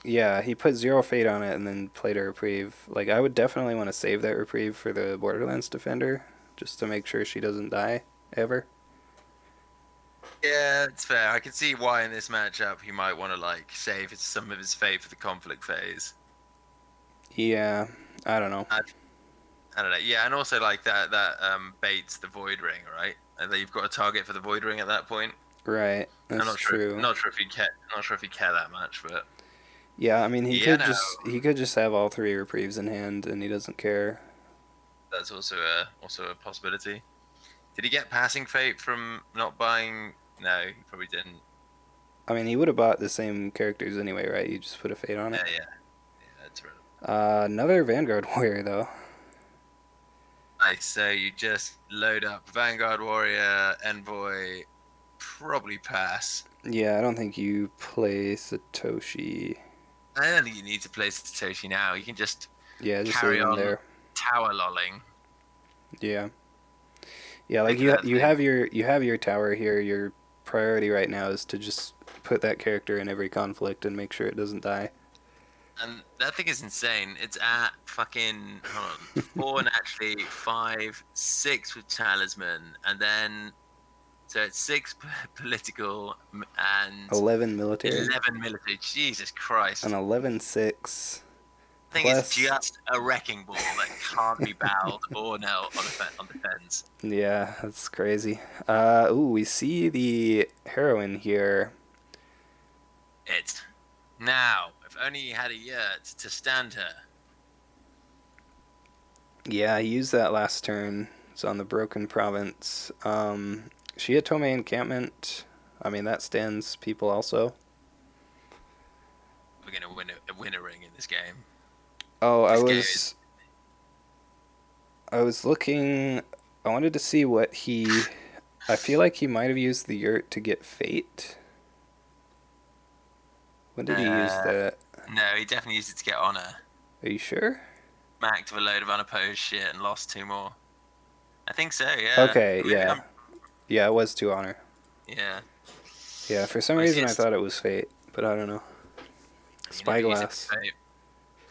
Yeah, he put zero fate on it and then played a reprieve. Like, I would definitely want to save that reprieve for the Borderlands defender, just to make sure she doesn't die ever. Yeah, it's fair. I can see why in this matchup he might want to like save some of his fate for the conflict phase. Yeah, I don't know. I don't know. Yeah, and also like that baits the void ring, right? And then you've got a target for the void ring at that point. Right, I'm that's not sure. true. Not sure if he'd care. Not sure if he'd care that much, but Yeah, I mean yeah, no, he could just have all three reprieves in hand and he doesn't care. that's also a possibility. Did he get passing fate from not buying? No, he probably didn't. I mean, he would have bought the same characters anyway, right? You just put a fate on Yeah, it. yeah, yeah. That's right. Another Vanguard warrior though. Nice. So you just load up Vanguard Warrior, Envoy, probably pass. Yeah, I don't think you play Satoshi. I don't think you need to play Satoshi now. You can just Yeah, just leave carry him on there. tower lolling. Yeah. Yeah, like Make that you thing. have your tower here. Your priority right now is to just put that character in every conflict and make sure it doesn't die. And that thing is insane. It's at fucking hold on, four and actually five, six with talisman, and then so it's six political and 11 military 11 military. Jesus Christ! and 11-6 I think it's plus. just a wrecking ball that can't be bowed or knelt on defense. Yeah, that's crazy. Ooh, we see the heroine here. It now. If only he had a yurt to stand her. Yeah, he used that last turn. It's on the Broken Province. Shiotome encampment. I mean, that stands people also. We're gonna win a ring in this game. Oh, This game is I was looking. I wanted to see what he. I feel like he might have used the yurt to get fate. When did he use Uh, that? no, he definitely used it to get honor. Are you sure? Smacked with a load of unopposed shit and lost 2 more. I think so, yeah. Okay, Maybe yeah. I'm. Yeah, it was to honor. Yeah. Yeah, for some Well, reason I thought it was fate, but I don't know. you never use it to Spyglass. fate.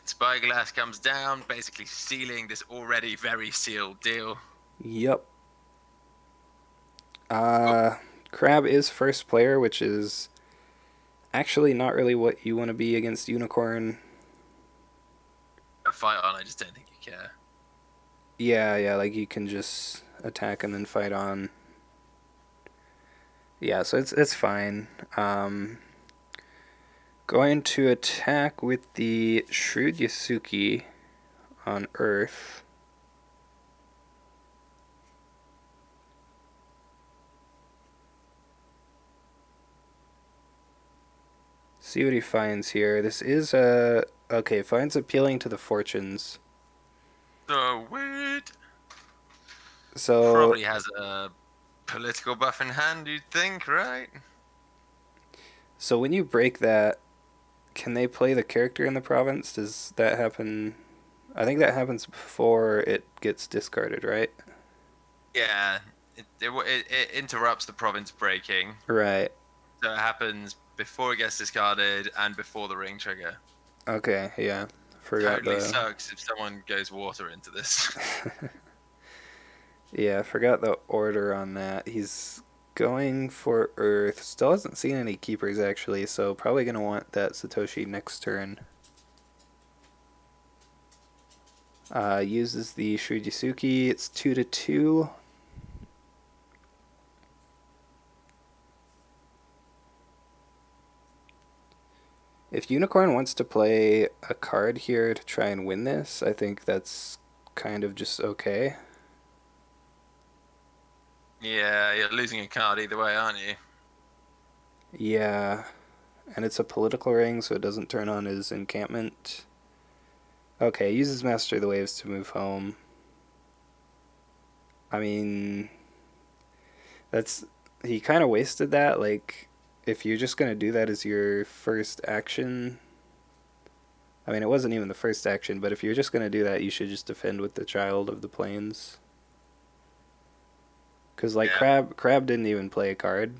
Spyglass comes down, basically sealing this already very sealed deal. Yep. Oh, Uh, Crab is first player, which is actually not really what you want to be against Unicorn. a fight on, I just don't think you care. Yeah, yeah, like you can just attack and then fight on. Yeah, so it's fine. Going to attack with the Shrewd Yasuki on Earth. See what he finds here. This is a okay. Finds appealing to the fortunes. So weird. So Probably has a political buff in hand, you'd think, right? so when you break that, can they play the character in the province? Does that happen? I think that happens before it gets discarded, right? Yeah, it interrupts the province breaking. Right. So it happens before it gets discarded and before the ring trigger. Okay. Yeah. Forgot Totally the. sucks if someone goes water into this. Yeah, I forgot the order on that. He's going for Earth. Still hasn't seen any keepers actually, so probably gonna want that Satoshi next turn. Uses the Shujusuki. It's 2-2. If Unicorn wants to play a card here to try and win this, I think that's kind of just okay. Yeah, you're losing a card either way, aren't you? Yeah, and it's a political ring, so it doesn't turn on his encampment. Okay, uses Master of the Waves to move home. I mean, that's he kind of wasted that. Like, if you're just gonna do that as your first action, I mean, it wasn't even the first action, but if you're just gonna do that, you should just defend with the Child of the Plains. Cause like Yeah, Crab didn't even play a card.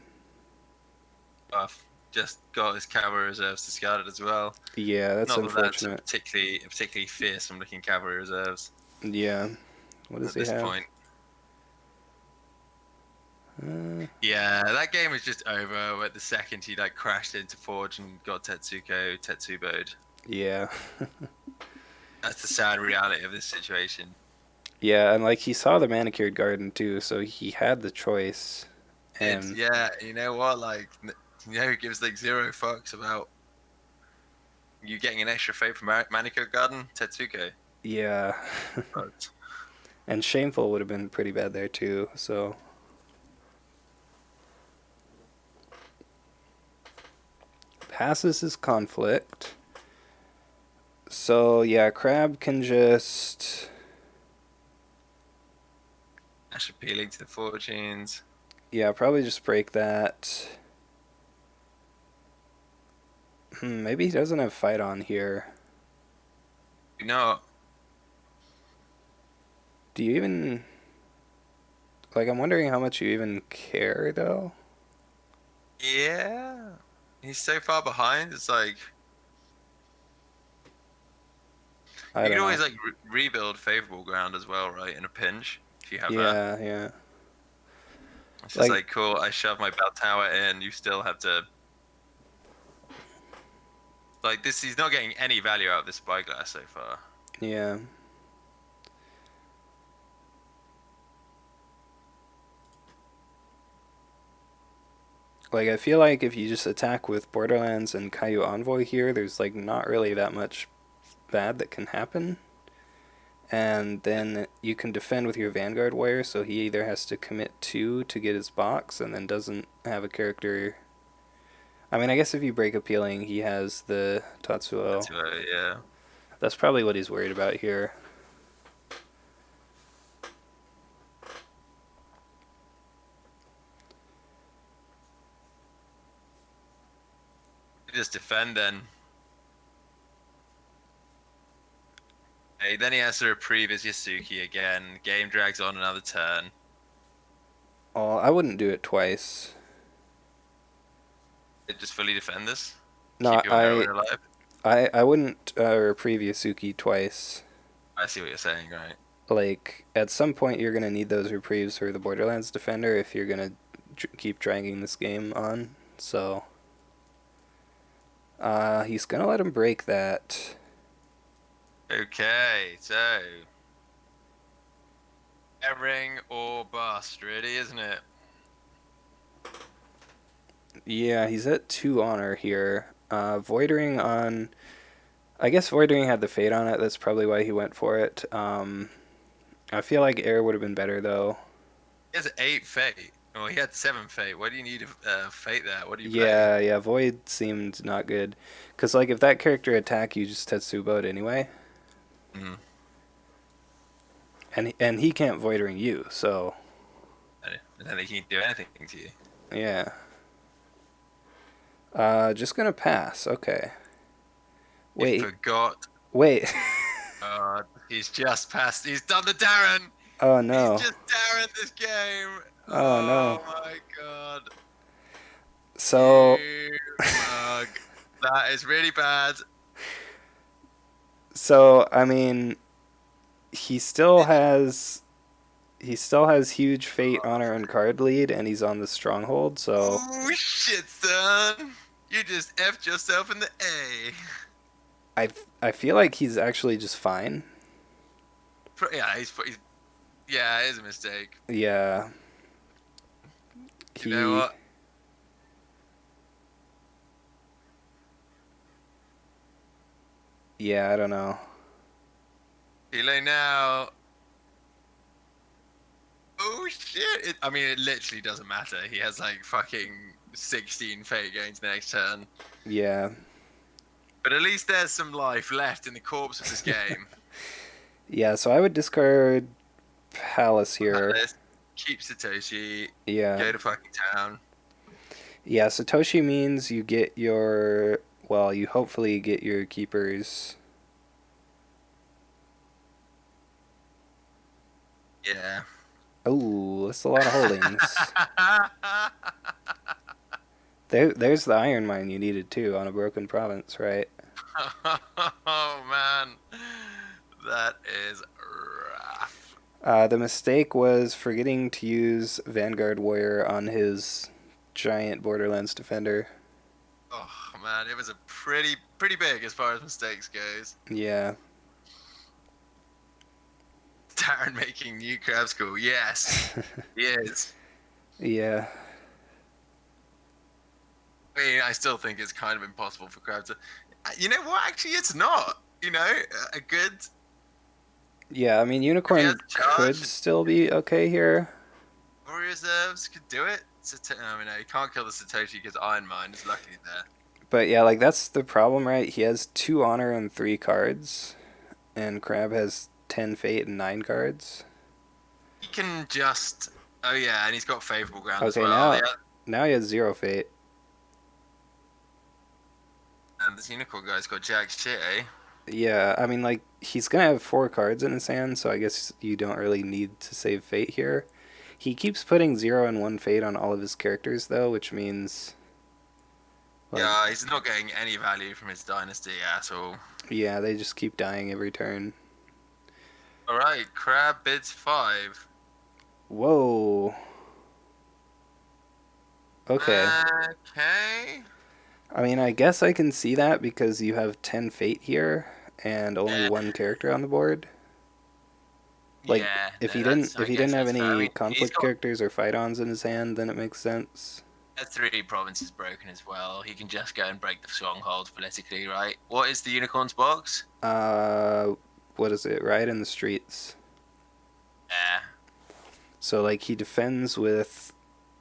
buff. Just got his cavalry reserves discarded as well. Yeah, that's Not that that's unfortunate. a particularly fearsome looking cavalry reserves Yeah, what does at he this have? point. Uh, Yeah, that game was just over at the second he like crashed into Forge and got Tetsubo'd. yeah, That's the sad reality of this situation. yeah, and like he saw the manicured garden too, so he had the choice. It's And yeah, you know what? Like, who gives like zero fucks about you getting an extra fate from Manicure Garden? Tetsuko. yeah, But and shameful would have been pretty bad there too. So passes his conflict. So yeah, Crab can just Ash appealing to the fortunes. yeah probably just break that. Maybe he doesn't have fight on here. You know, Do you even like? I'm wondering how much you even care though. yeah, he's so far behind. It's like I you don't could know. always like rebuild favorable ground as well, right? In a pinch, if you have that. Yeah, yeah. It's just Like like cool. I shove my bell tower in. You still have to like this. He's not getting any value out of this spyglass so far. yeah. Like I feel like if you just attack with Borderlands and Caillou Envoy here, there's like not really that much bad that can happen. And then you can defend with your Vanguard Warrior, so he either has to commit 2 to get his box and then doesn't have a character. I mean, I guess if you break appealing, he has the Tatsuo. That's yeah. That's probably what he's worried about here. just defend then. Hey, then he has to reprieve his Yasuki again. Game drags on another turn. Oh, I wouldn't do it twice. It just fully defend this. No, Keep your heroine alive. I wouldn't reprieve Yasuki twice. I see what you're saying, right? Like, at some point you're going to need those reprieves for the Borderlands Defender if you're going to keep dragging this game on. So, he's going to let him break that. Okay, so ring or bust, really, isn't it? Yeah, he's at 2 honor here. Voidering on... I guess Voidering had the Fate on it. That's probably why he went for it. I feel like Air would have been better, though. He has 8 fate. Well, he had 7 fate. Why do you need fate there? What do you Yeah, play? yeah, Void seemed not good. Because, like, if that character attack, you just Tetsubo it anyway. Mm. And he can't Voidering you, so... And then they can't do anything to you. Yeah. Just gonna pass. Okay. He Wait. forgot. Wait. He's just passed. He's done the Darren. Oh, He's no. just Darren this game. Oh, no. My god. So... You mug. That is really bad. So, I mean... He still has huge fate, honor, and card lead, and he's on the stronghold. So Oh shit, son! You just effed yourself in the A. I feel like he's actually just fine. Yeah, yeah, it is a mistake. Yeah. You know what? Yeah, I don't know. Delay now. Oh shit! I mean, it literally doesn't matter. He has like fucking 16 fate gains next turn. Yeah. But at least there's some life left in the corpse of this game. Yeah, so I would discard Palace here. Palace, keep Satoshi. Yeah. Go to fucking town. Yeah, Satoshi means you get your... Well, you hopefully get your keepers. Yeah. Oh, that's a lot of holdings. There's the iron mine you needed too on a broken province, right? Oh man, that is rough. The mistake was forgetting to use Vanguard Warrior on his giant Borderlands Defender. Oh man, it was a pretty big as far as mistakes goes. Yeah. Darren making new crab school, yes, he is. Yeah. I mean, I still think it's kind of impossible for crab to. You know what? Actually, it's not. You know, a good. Yeah, I mean, Unicorn could still be okay here. Warrior reserves could do it. I mean, no, you can't kill the Satoshi because Iron Mine is lucky there. But yeah, like, that's the problem, right? He has 2 honor and 3 cards, and Crab has 10 fate and 9 cards. He can just. Oh yeah, and he's got favorable ground as Okay, well. now he has 0 fate. And this Unicorn guy's got jack shit, eh? Yeah, I mean, like, he's gonna have 4 cards in his hand, so I guess you don't really need to save fate here. He keeps putting 0 and 1 fate on all of his characters, though, which means... Like, yeah, he's not getting any value from his dynasty at all. Yeah, they just keep dying every turn. Alright, Crab bids 5. Whoa. Okay. Okay. I mean, I guess I can see that because you have 10 fate here and only 1 character on the board. Like, yeah, if he didn't have any conflict characters or fight-ons in his hand, then it makes sense. 3 provinces broken as well. He can just go and break the stronghold politically, right? What is the Unicorn's box? What is it? Riot in the Streets. Yeah. So, like, he defends with...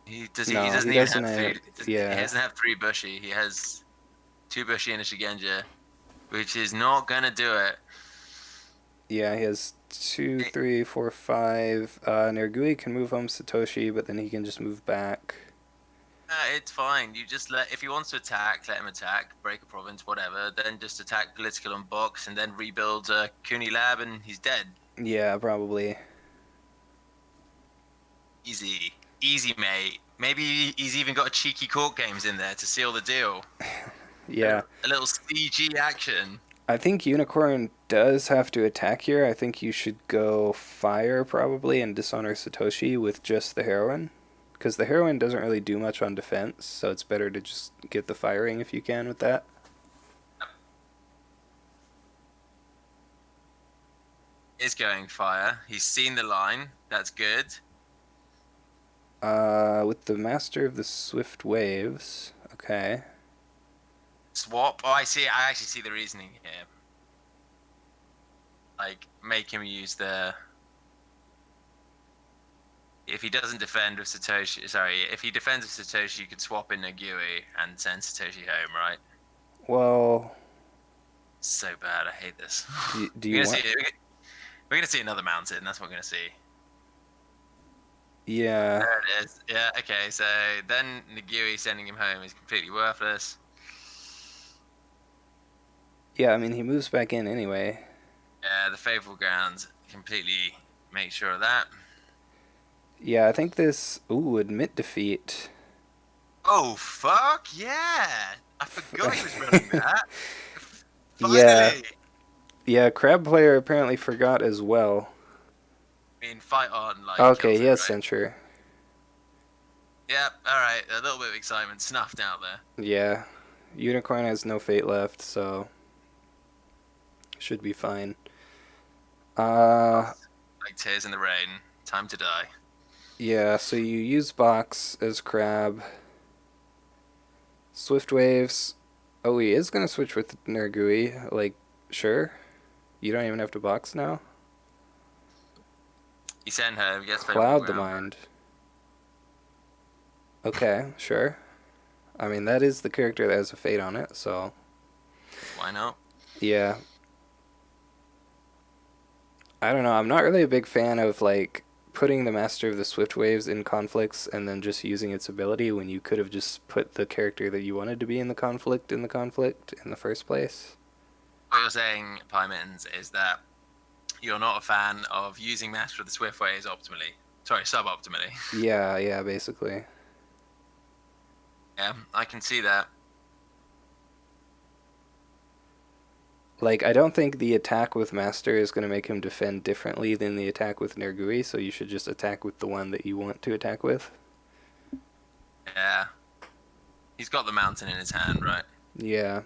He doesn't even have food. Yeah. He doesn't have 3 bushy. He has 2 bushy and a Shigenja, which is not gonna do it. Yeah, he has 2, 3, 4, 5. Nergui can move home Satoshi, but then he can just move back. It's fine. You just if he wants to attack, let him attack, break a province, whatever. Then just attack political and box, and then rebuild Cooney Lab, and he's dead. Yeah, probably. Easy, easy, mate. Maybe he's even got a cheeky court games in there to seal the deal. Yeah. A little CG action. I think Unicorn does have to attack here. I think you should go Fire probably and Dishonor Satoshi with just the Heroine. Because the Heroine doesn't really do much on defense, so it's better to just get the firing if you can with that. Is going fire. He's seen the line. That's good. With the Master of the Swift Waves. Okay. Swap. Oh, I see. I actually see the reasoning here. Like, make him use the. If he doesn't defend with Satoshi, sorry, if he defends with Satoshi, you could swap in Nagui and send Satoshi home, right? Well, So bad. I hate this. do you want... We're gonna see another mountain. That's what we're gonna see. Yeah. There it is. Yeah. Okay. So then Nagui sending him home is completely worthless. Yeah, I mean, he moves back in anyway. Yeah. The favorable grounds completely make sure of that. Yeah, I think this... Ooh, admit defeat. Oh fuck yeah! I forgot he was running that. Yeah. Finally. Yeah, Crab Player apparently forgot as well. I mean, fight on like. Okay, kills he it, has right? Censure. Yep. All right. A little bit of excitement snuffed out there. Yeah. Unicorn has no fate left, so... Should be fine. Like tears in the rain. Time to die. Yeah, so you use Box as Crab. Swift Waves. Oh, he is going to switch with Nergui. Like, sure. You don't even have to Box now. He sent her. Gets Cloud favorable the ground. Mind. Okay, sure. I mean, that is the character that has a fate on it, so... Why not? Yeah. I don't know, I'm not really a big fan of, like, putting the Master of the Swift Waves in conflicts and then just using its ability when you could have just put the character that you wanted to be in the conflict in the first place. What you're saying, Pymittens, is that you're not a fan of using Master of the Swift Ways optimally. Sorry, suboptimally. Yeah, basically. Yeah, I can see that. Like, I don't think the attack with Master is going to make him defend differently than the attack with Nergui, so you should just attack with the one that you want to attack with. Yeah. He's got the mountain in his hand, right? Yeah.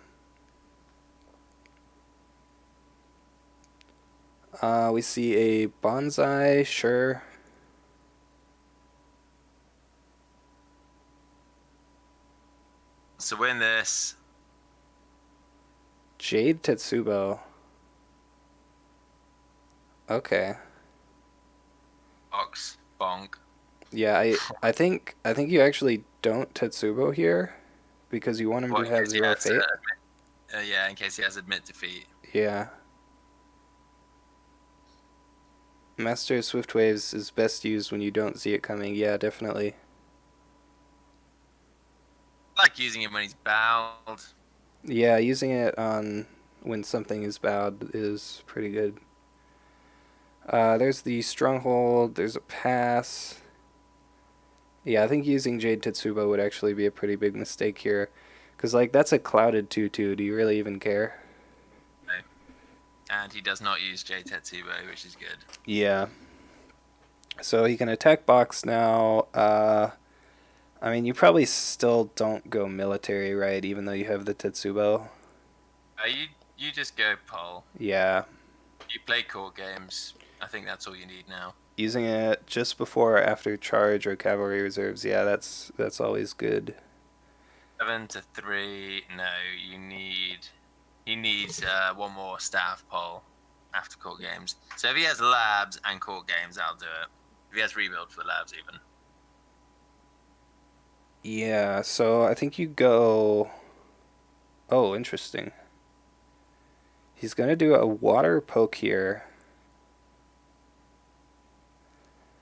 We see a bonsai, sure. To win this, Jade Tetsubo. Okay. box, bonk. Yeah, I think you actually don't Tetsubo here because you want him Well, to in have case he zero has, fate. yeah, in case he has admit defeat. Yeah. Master of Swift Waves is best used when you don't see it coming. Yeah, definitely. I like using him when he's bowed. Yeah, using it on when something is bowed is pretty good. There's the Stronghold. There's a pass. Yeah, I think using Jade Tetsubo would actually be a pretty big mistake here. Because, like, that's a clouded 2-2. Do you really even care? No. And he does not use J Tetsubo, which is good. Yeah. So he can attack box now. I mean, you probably still don't go military, right? Even though you have the Tetsubo. You just go Pole. Yeah. You play court games. I think that's all you need now. Using it just before or after charge or cavalry reserves. Yeah, that's always good. 7-3. No, you need. He needs one more staff Pole after court games. So if he has labs and court games, I'll do it. If he has rebuild for labs, even. Yeah, so I think you go... Oh, interesting. He's going to do a water poke here.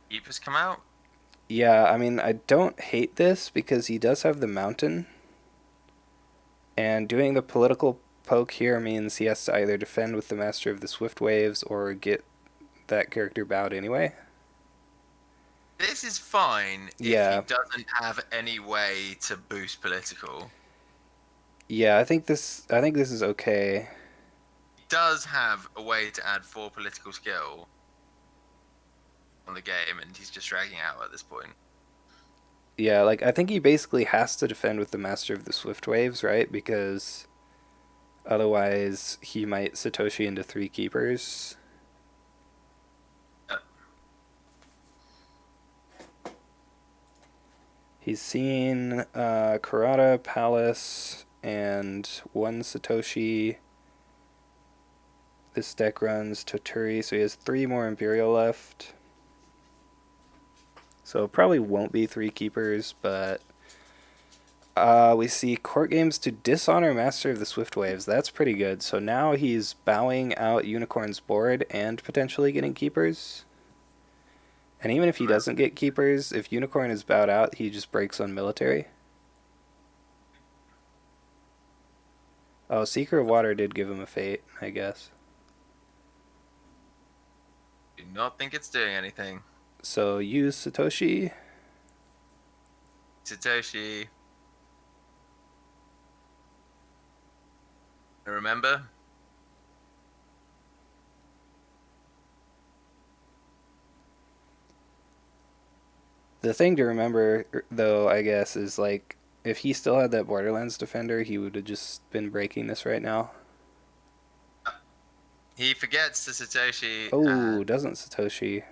Keepers come out? Yeah, I mean, I don't hate this because he does have the mountain, and doing the political poke here means he has to either defend with the Master of the Swift Waves or get that character bowed anyway. This is fine if he Yeah, doesn't have any way to boost political. yeah, I think this is okay. He does have a way to add 4 political skill on the game, and he's just dragging out at this point. Yeah, like I think he basically has to defend with the Master of the Swift Waves, right? Because otherwise he might Satoshi into three keepers. Uh, He's seen Karada, Palace, and one Satoshi. This deck runs Toturi, so he has three more Imperial left. So it probably won't be three keepers, but we see court games to dishonor Master of the Swift Waves. That's pretty good. So now he's bowing out Unicorn's board and potentially getting keepers. And even if he doesn't get keepers, if Unicorn is bowed out, he just breaks on military. Oh, Seeker of Water did give him a fate, I guess. Do not think it's doing anything. So use Satoshi. Satoshi. Remember? The thing to remember, though, I guess, is like if he still had that Borderlands Defender, he would have just been breaking this right now. He forgets the Satoshi. Oh, doesn't Satoshi?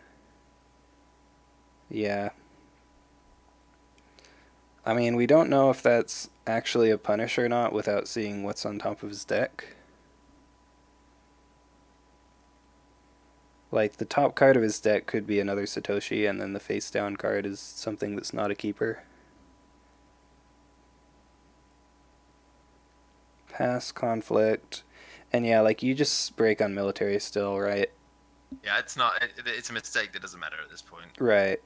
Yeah. I mean, we don't know if that's actually a punish or not without seeing what's on top of his deck. Like, the top card of his deck could be another Satoshi, and then the face down card is something that's not a keeper. Pass conflict. And yeah, like, you just break on military still, right? Yeah, it's not. It's a mistake that doesn't matter at this point. Right.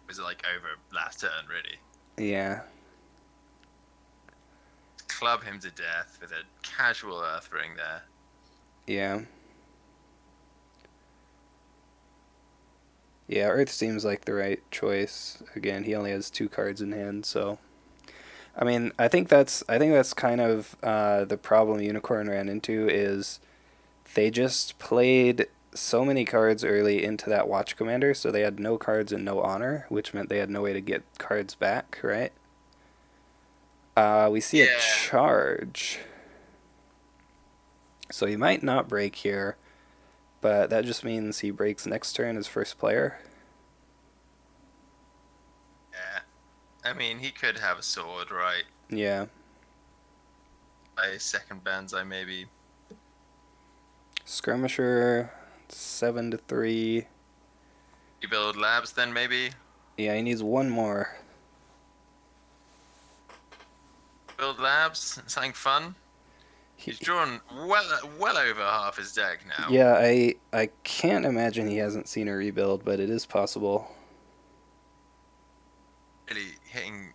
Was it like over last turn, really? Yeah. Club him to death with a casual Earth Ring there. Yeah. Yeah, Earth seems like the right choice. Again, he only has two cards in hand, so I mean, I think that's kind of the problem Unicorn ran into is they just played so many cards early into that Watch Commander, so they had no cards and no honor, which meant they had no way to get cards back, right? We see a Yeah, charge. So he might not break here, but that just means he breaks next turn as first player. yeah. I mean, he could have a sword, right? Yeah. A second Banzai, maybe. Skirmisher, 7-3. You build labs, then maybe. Yeah, he needs one more. Build labs, something fun. He's drawn well over half his deck now. Yeah, I can't imagine he hasn't seen a rebuild, but it is possible. Really hitting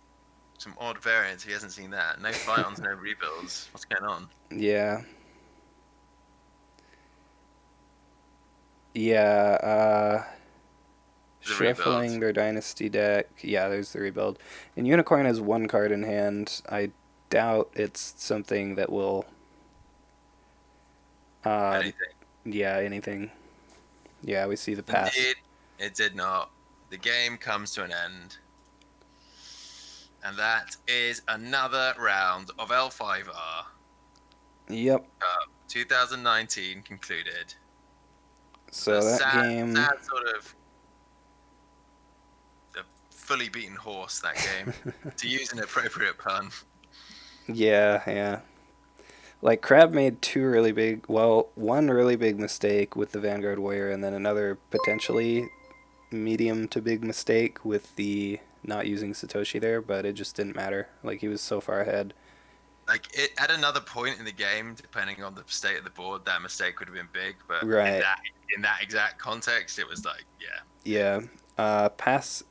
some odd variants. He hasn't seen that. No fight-ons, no rebuilds. What's going on? Yeah. Yeah, The shuffling rebuild. their dynasty deck. Yeah, there's the rebuild. And Unicorn has one card in hand. I doubt it's something that will Anything. yeah, anything. Yeah, we see the pass. Indeed, it did not. The game comes to an end. And that is another round of L5R. Yep. 2019 concluded. So A that game sad sort of a fully beaten horse, that game, to use an appropriate pun. yeah, yeah. Like Crab made one really big mistake with the Vanguard Warrior, and then another potentially medium to big mistake with the not using Satoshi there, but it just didn't matter. Like he was so far ahead. Like at another point in the game, depending on the state of the board, that mistake would have been big. But Right. in that exact context, it was like, yeah. Yeah. Pass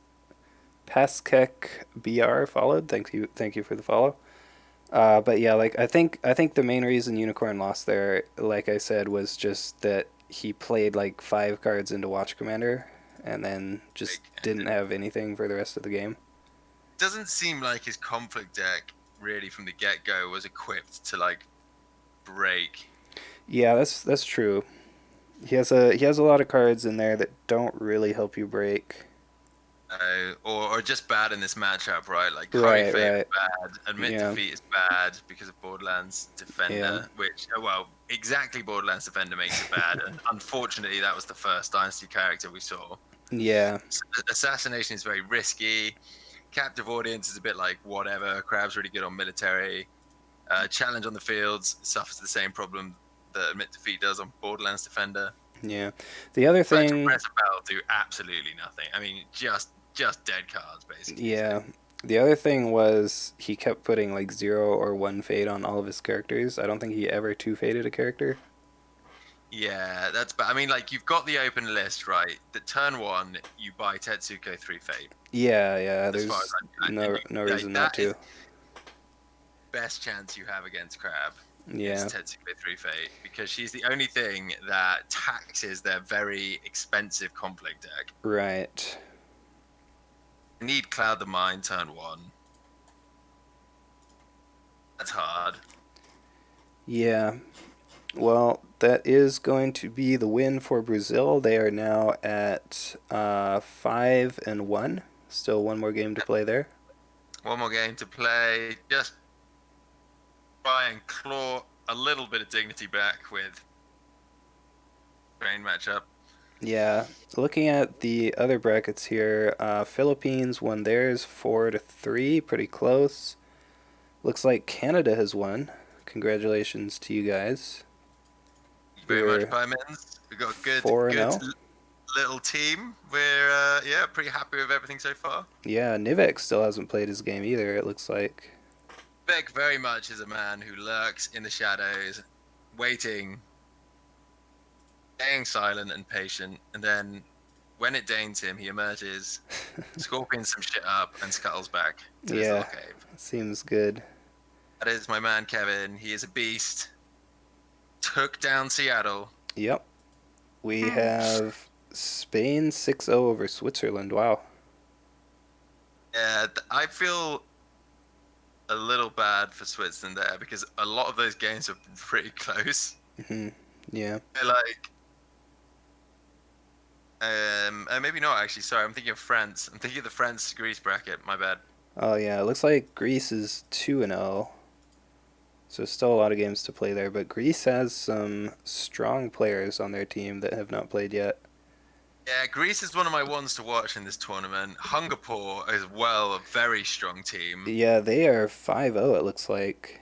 Paskek BR followed. Thank you for the follow. But yeah, like I think the main reason Unicorn lost there, like I said, was just that he played like 5 cards into Watch Commander, and then just Like, didn't have anything for the rest of the game. doesn't seem like his conflict deck really from the get go was equipped to like break. Yeah, that's true. He has a lot of cards in there that don't really help you break. Or just bad in this matchup, right? Like Curry Right, Fate is right. bad, Admit Yeah, Defeat is bad because of Borderlands yeah, Defender, which, well, exactly Borderlands Defender makes it bad. And unfortunately, that was the first Dynasty character we saw. yeah, Assassination is very risky. Captive Audience is a bit like whatever. Crab's really good on military. Challenge on the Fields suffers the same problem that Admit Defeat does on Borderlands Defender. yeah. The other Virtual thing, Aggressive Battle do absolutely nothing. I mean, just dead cards, basically. So. yeah, the other thing was he kept putting like 0 or 1 fade on all of his characters. I don't think he ever 2 faded a character. Yeah, that's bad. I mean, like, you've got the open list, right? The turn one, you buy Tetsuko 3 Fate, Yeah, yeah. as far as There's and no you, like, reason not that is to. best chance you have against Crab is Yeah, Tetsuko 3 Fate, because she's the only thing that taxes their very expensive conflict deck. right. You need Cloud the Mind turn one. That's hard. Yeah. Well, that is going to be the win for Brazil. They are now at 5-1. Still one more game to play there. One more game to play. Just try and claw a little bit of dignity back with train matchup. Yeah, looking at the other brackets here, Philippines won theirs 4-3, pretty close. Looks like Canada has won. Congratulations to you guys. Thank you very much, We're Pymans. We've got a good, 4-0. good little team. We're yeah, pretty happy with everything so far. Yeah, Nivek still hasn't played his game either, it looks like. Beck very much is a man who lurks in the shadows, waiting, staying silent and patient, and then when it deigns him, he emerges, scorpions some shit up, and scuttles back to his Yeah, little cave. seems good. That is my man Kevin. He is a beast. Took down Seattle. Yep. We have Spain 6-0 over Switzerland. Wow. Yeah, I feel a little bad for Switzerland there because a lot of those games are pretty close. Hmm. Yeah. They're like, maybe not actually. Sorry, I'm thinking of France. I'm thinking of the France-Greece bracket. My bad. Oh, yeah. It looks like Greece is 2-0. So still a lot of games to play there, but Greece has some strong players on their team that have not played yet. Yeah, Greece is one of my ones to watch in this tournament. Hungerpore as well, a very strong team. Yeah, they are 5-0 it looks like.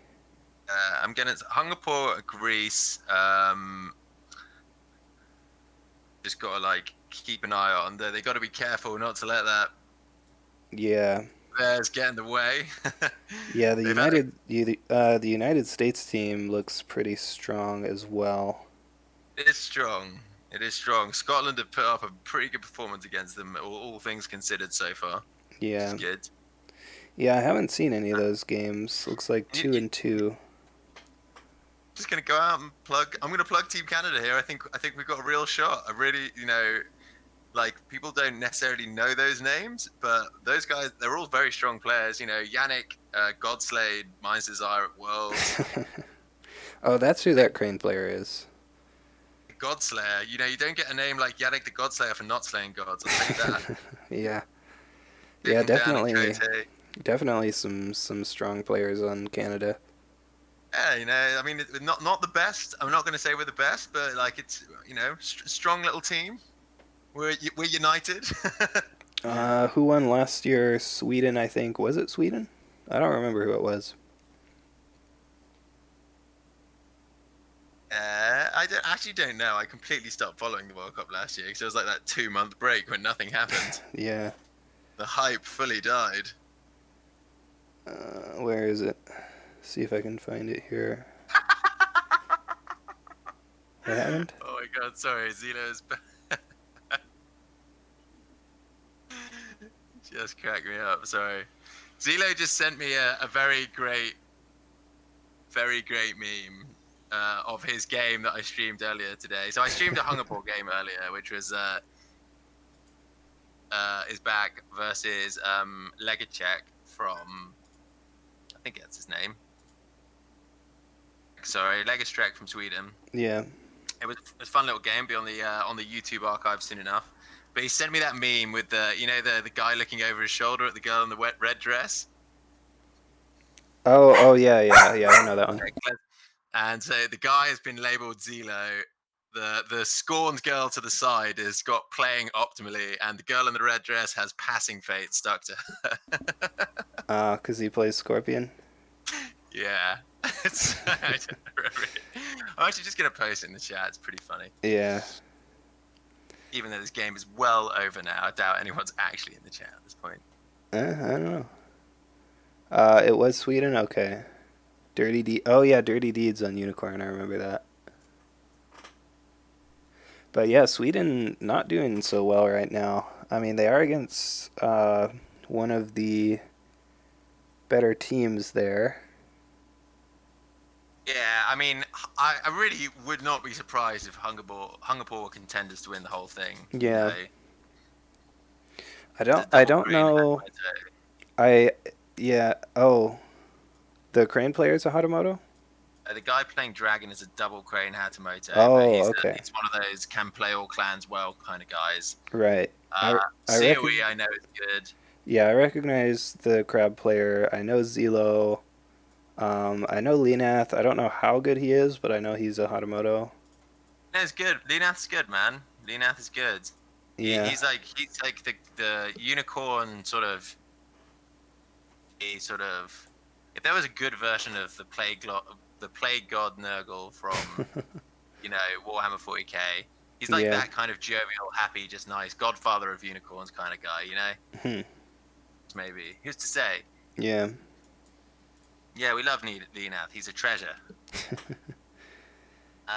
I'm gonna Hungerpore, Greece. Just gotta like keep an eye on. They got to be careful not to let that Yeah. Bears get in the way. Yeah, They've had the United States team looks pretty strong as well. it is strong. It is strong. Scotland have put up a pretty good performance against them, all things considered so far, which is Yeah. good. Yeah, I haven't seen any of those games. Looks like You, 2 you, and 2. just gonna go out and plug. I'm gonna plug Team Canada here. I think we've got a real shot. I really, like people don't necessarily know those names, but those guys, they're all very strong players. Yannick, Godslade, Mind's Desire at Worlds, Oh, that's who that Crane player is. Godslayer. You don't get a name like Yannick the Godslayer for not slaying gods. I'll tell you that. Yeah. Take Yeah, him down in definitely Kote. definitely some strong players on Canada. Yeah, I mean, not the best. I'm not going to say we're the best, but like it's strong little team. We're united. Who won last year? Sweden, I think. Was it Sweden? I don't remember who it was. Actually don't know. I completely stopped following the World Cup last year because it was like that 2 month break when nothing happened. Yeah. The hype fully died. Where is it? See if I can find it here. What happened? Oh my god, sorry, Zilo's. Just crack me up. Sorry. Zelo just sent me a very great meme of his game that I streamed earlier today. So I streamed a Hungerball game earlier, which was is back versus Legacek from, I think that's his name. Sorry, Legastrek from Sweden. Yeah. It was a fun little game. Be on the YouTube archive soon enough. But he sent me that meme with the guy looking over his shoulder at the girl in the wet red dress. Oh, yeah. I know that one. And so the guy has been labeled Zelo. The scorned girl to the side has got playing optimally, and the girl in the red dress has passing fate stuck to her. 'Cause he plays Scorpion. Yeah. I'm actually just going to post it in the chat. It's pretty funny. Yeah. Even though this game is well over now, I doubt anyone's actually in the chat at this point. I don't know. It was Sweden? Okay. Dirty Deed. Oh, yeah, Dirty Deeds on Unicorn. I remember that. But yeah, Sweden not doing so well right now. I mean, they are against one of the better teams there. Yeah, I mean, I really would not be surprised if Hungerball were contenders to win the whole thing. Yeah. You know? I don't know. Yeah. Oh, the Crane player is a Hatamoto? The guy playing Dragon is a double Crane Hatamoto. Oh, but he's one of those can play all clans well kind of guys. Right. COE I know is good. Yeah, I recognize the Crab player. I know Zelo. I know Lenath. I don't know how good he is, but I know he's a Hatamoto. Lenath's good. Lenath's good, man. Lenath is good. Yeah. He's like the unicorn sort of. If there was a good version of the Plague God Nurgle from, Warhammer 40k, he's like that kind of jovial, happy, just nice, Godfather of unicorns kind of guy, Maybe. Who's to say? Yeah. Yeah, we love Lenath. He's a treasure.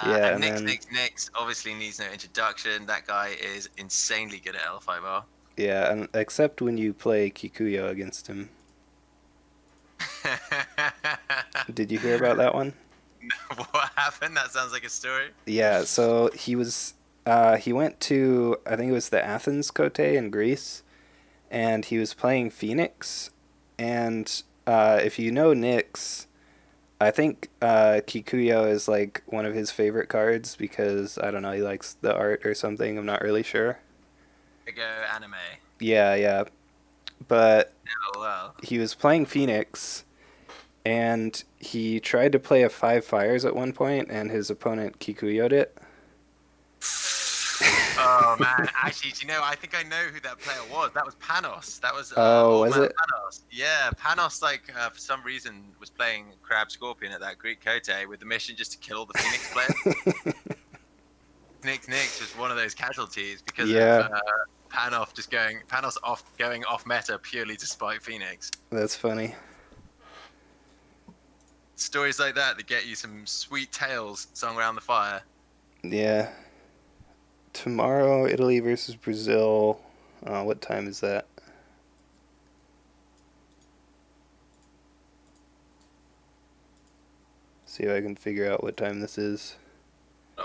Yeah, and Nix obviously needs no introduction. That guy is insanely good at L5R. Yeah, and except when you play Kikuyo against him. Did you hear about that one? What happened? That sounds like a story. Yeah, so he went to, I think it was the Athens Kote in Greece, and he was playing Phoenix, and if you know Nyx, I think Kikuyo is like one of his favorite cards because, I don't know, he likes the art or something, I'm not really sure. Go anime. Yeah. But Oh, well. he was playing Phoenix, and he tried to play a 5 fires at one point, and his opponent Kikuyo'd it. Oh man, actually, do you know? I think I know who that player was. That was Panos. That was was it? Panos. Yeah, Panos. For some reason, was playing Crab Scorpion at that Greek Kote with the mission just to kill the Phoenix players. Nyx was one of those casualties because of Panos going off meta purely to spite Phoenix. That's funny. Stories like that get you some sweet tales sung around the fire. Yeah. Tomorrow, Italy versus Brazil. What time is that? See if I can figure out what time this is.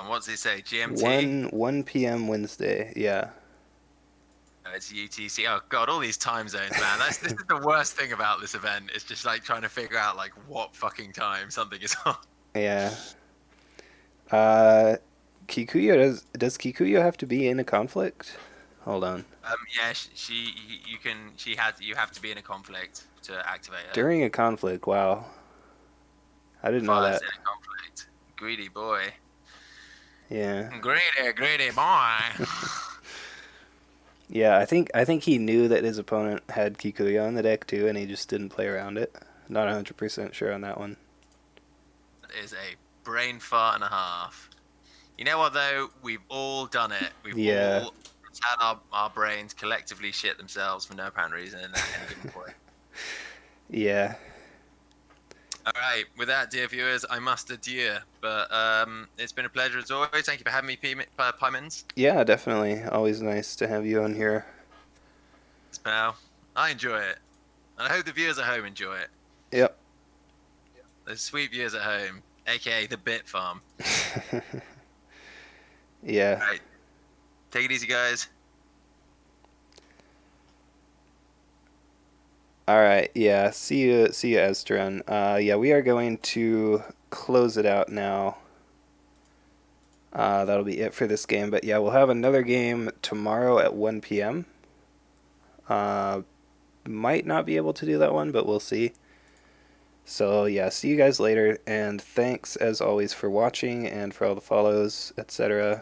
What's he say? GMT? 1 p.m. Wednesday, yeah. It's UTC. Oh god, all these time zones, man. This is the worst thing about this event. It's just like trying to figure out like what fucking time something is on. Yeah. Kikuyo does Kikuyo have to be in a conflict? Hold on. Yeah, you have to be in a conflict to activate her. During a conflict, wow. I didn't know that. In a conflict. Greedy boy. Yeah. Greedy boy. Yeah, I think he knew that his opponent had Kikuyo in the deck too, and he just didn't play around it. Not 100% sure on that one. That is a brain fart and a half. You know what though? We've all done it. We've all had our brains collectively shit themselves for no apparent reason at any given point. Yeah. All right. With that, dear viewers, I must adieu. But it's been a pleasure as always. Thank you for having me, Pymans. Yeah, definitely. Always nice to have you on here. Spell. I enjoy it. And I hope the viewers at home enjoy it. Yep. The sweet viewers at home, aka the Bit Farm. Yeah. All right, take it easy, guys. All right. Yeah. See you, Estron. Yeah, we are going to close it out now. That'll be it for this game. But yeah, we'll have another game tomorrow at 1 p.m. Might not be able to do that one, but we'll see. So yeah, see you guys later, and thanks as always for watching and for all the follows, etc.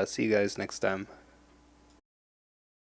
See you guys next time.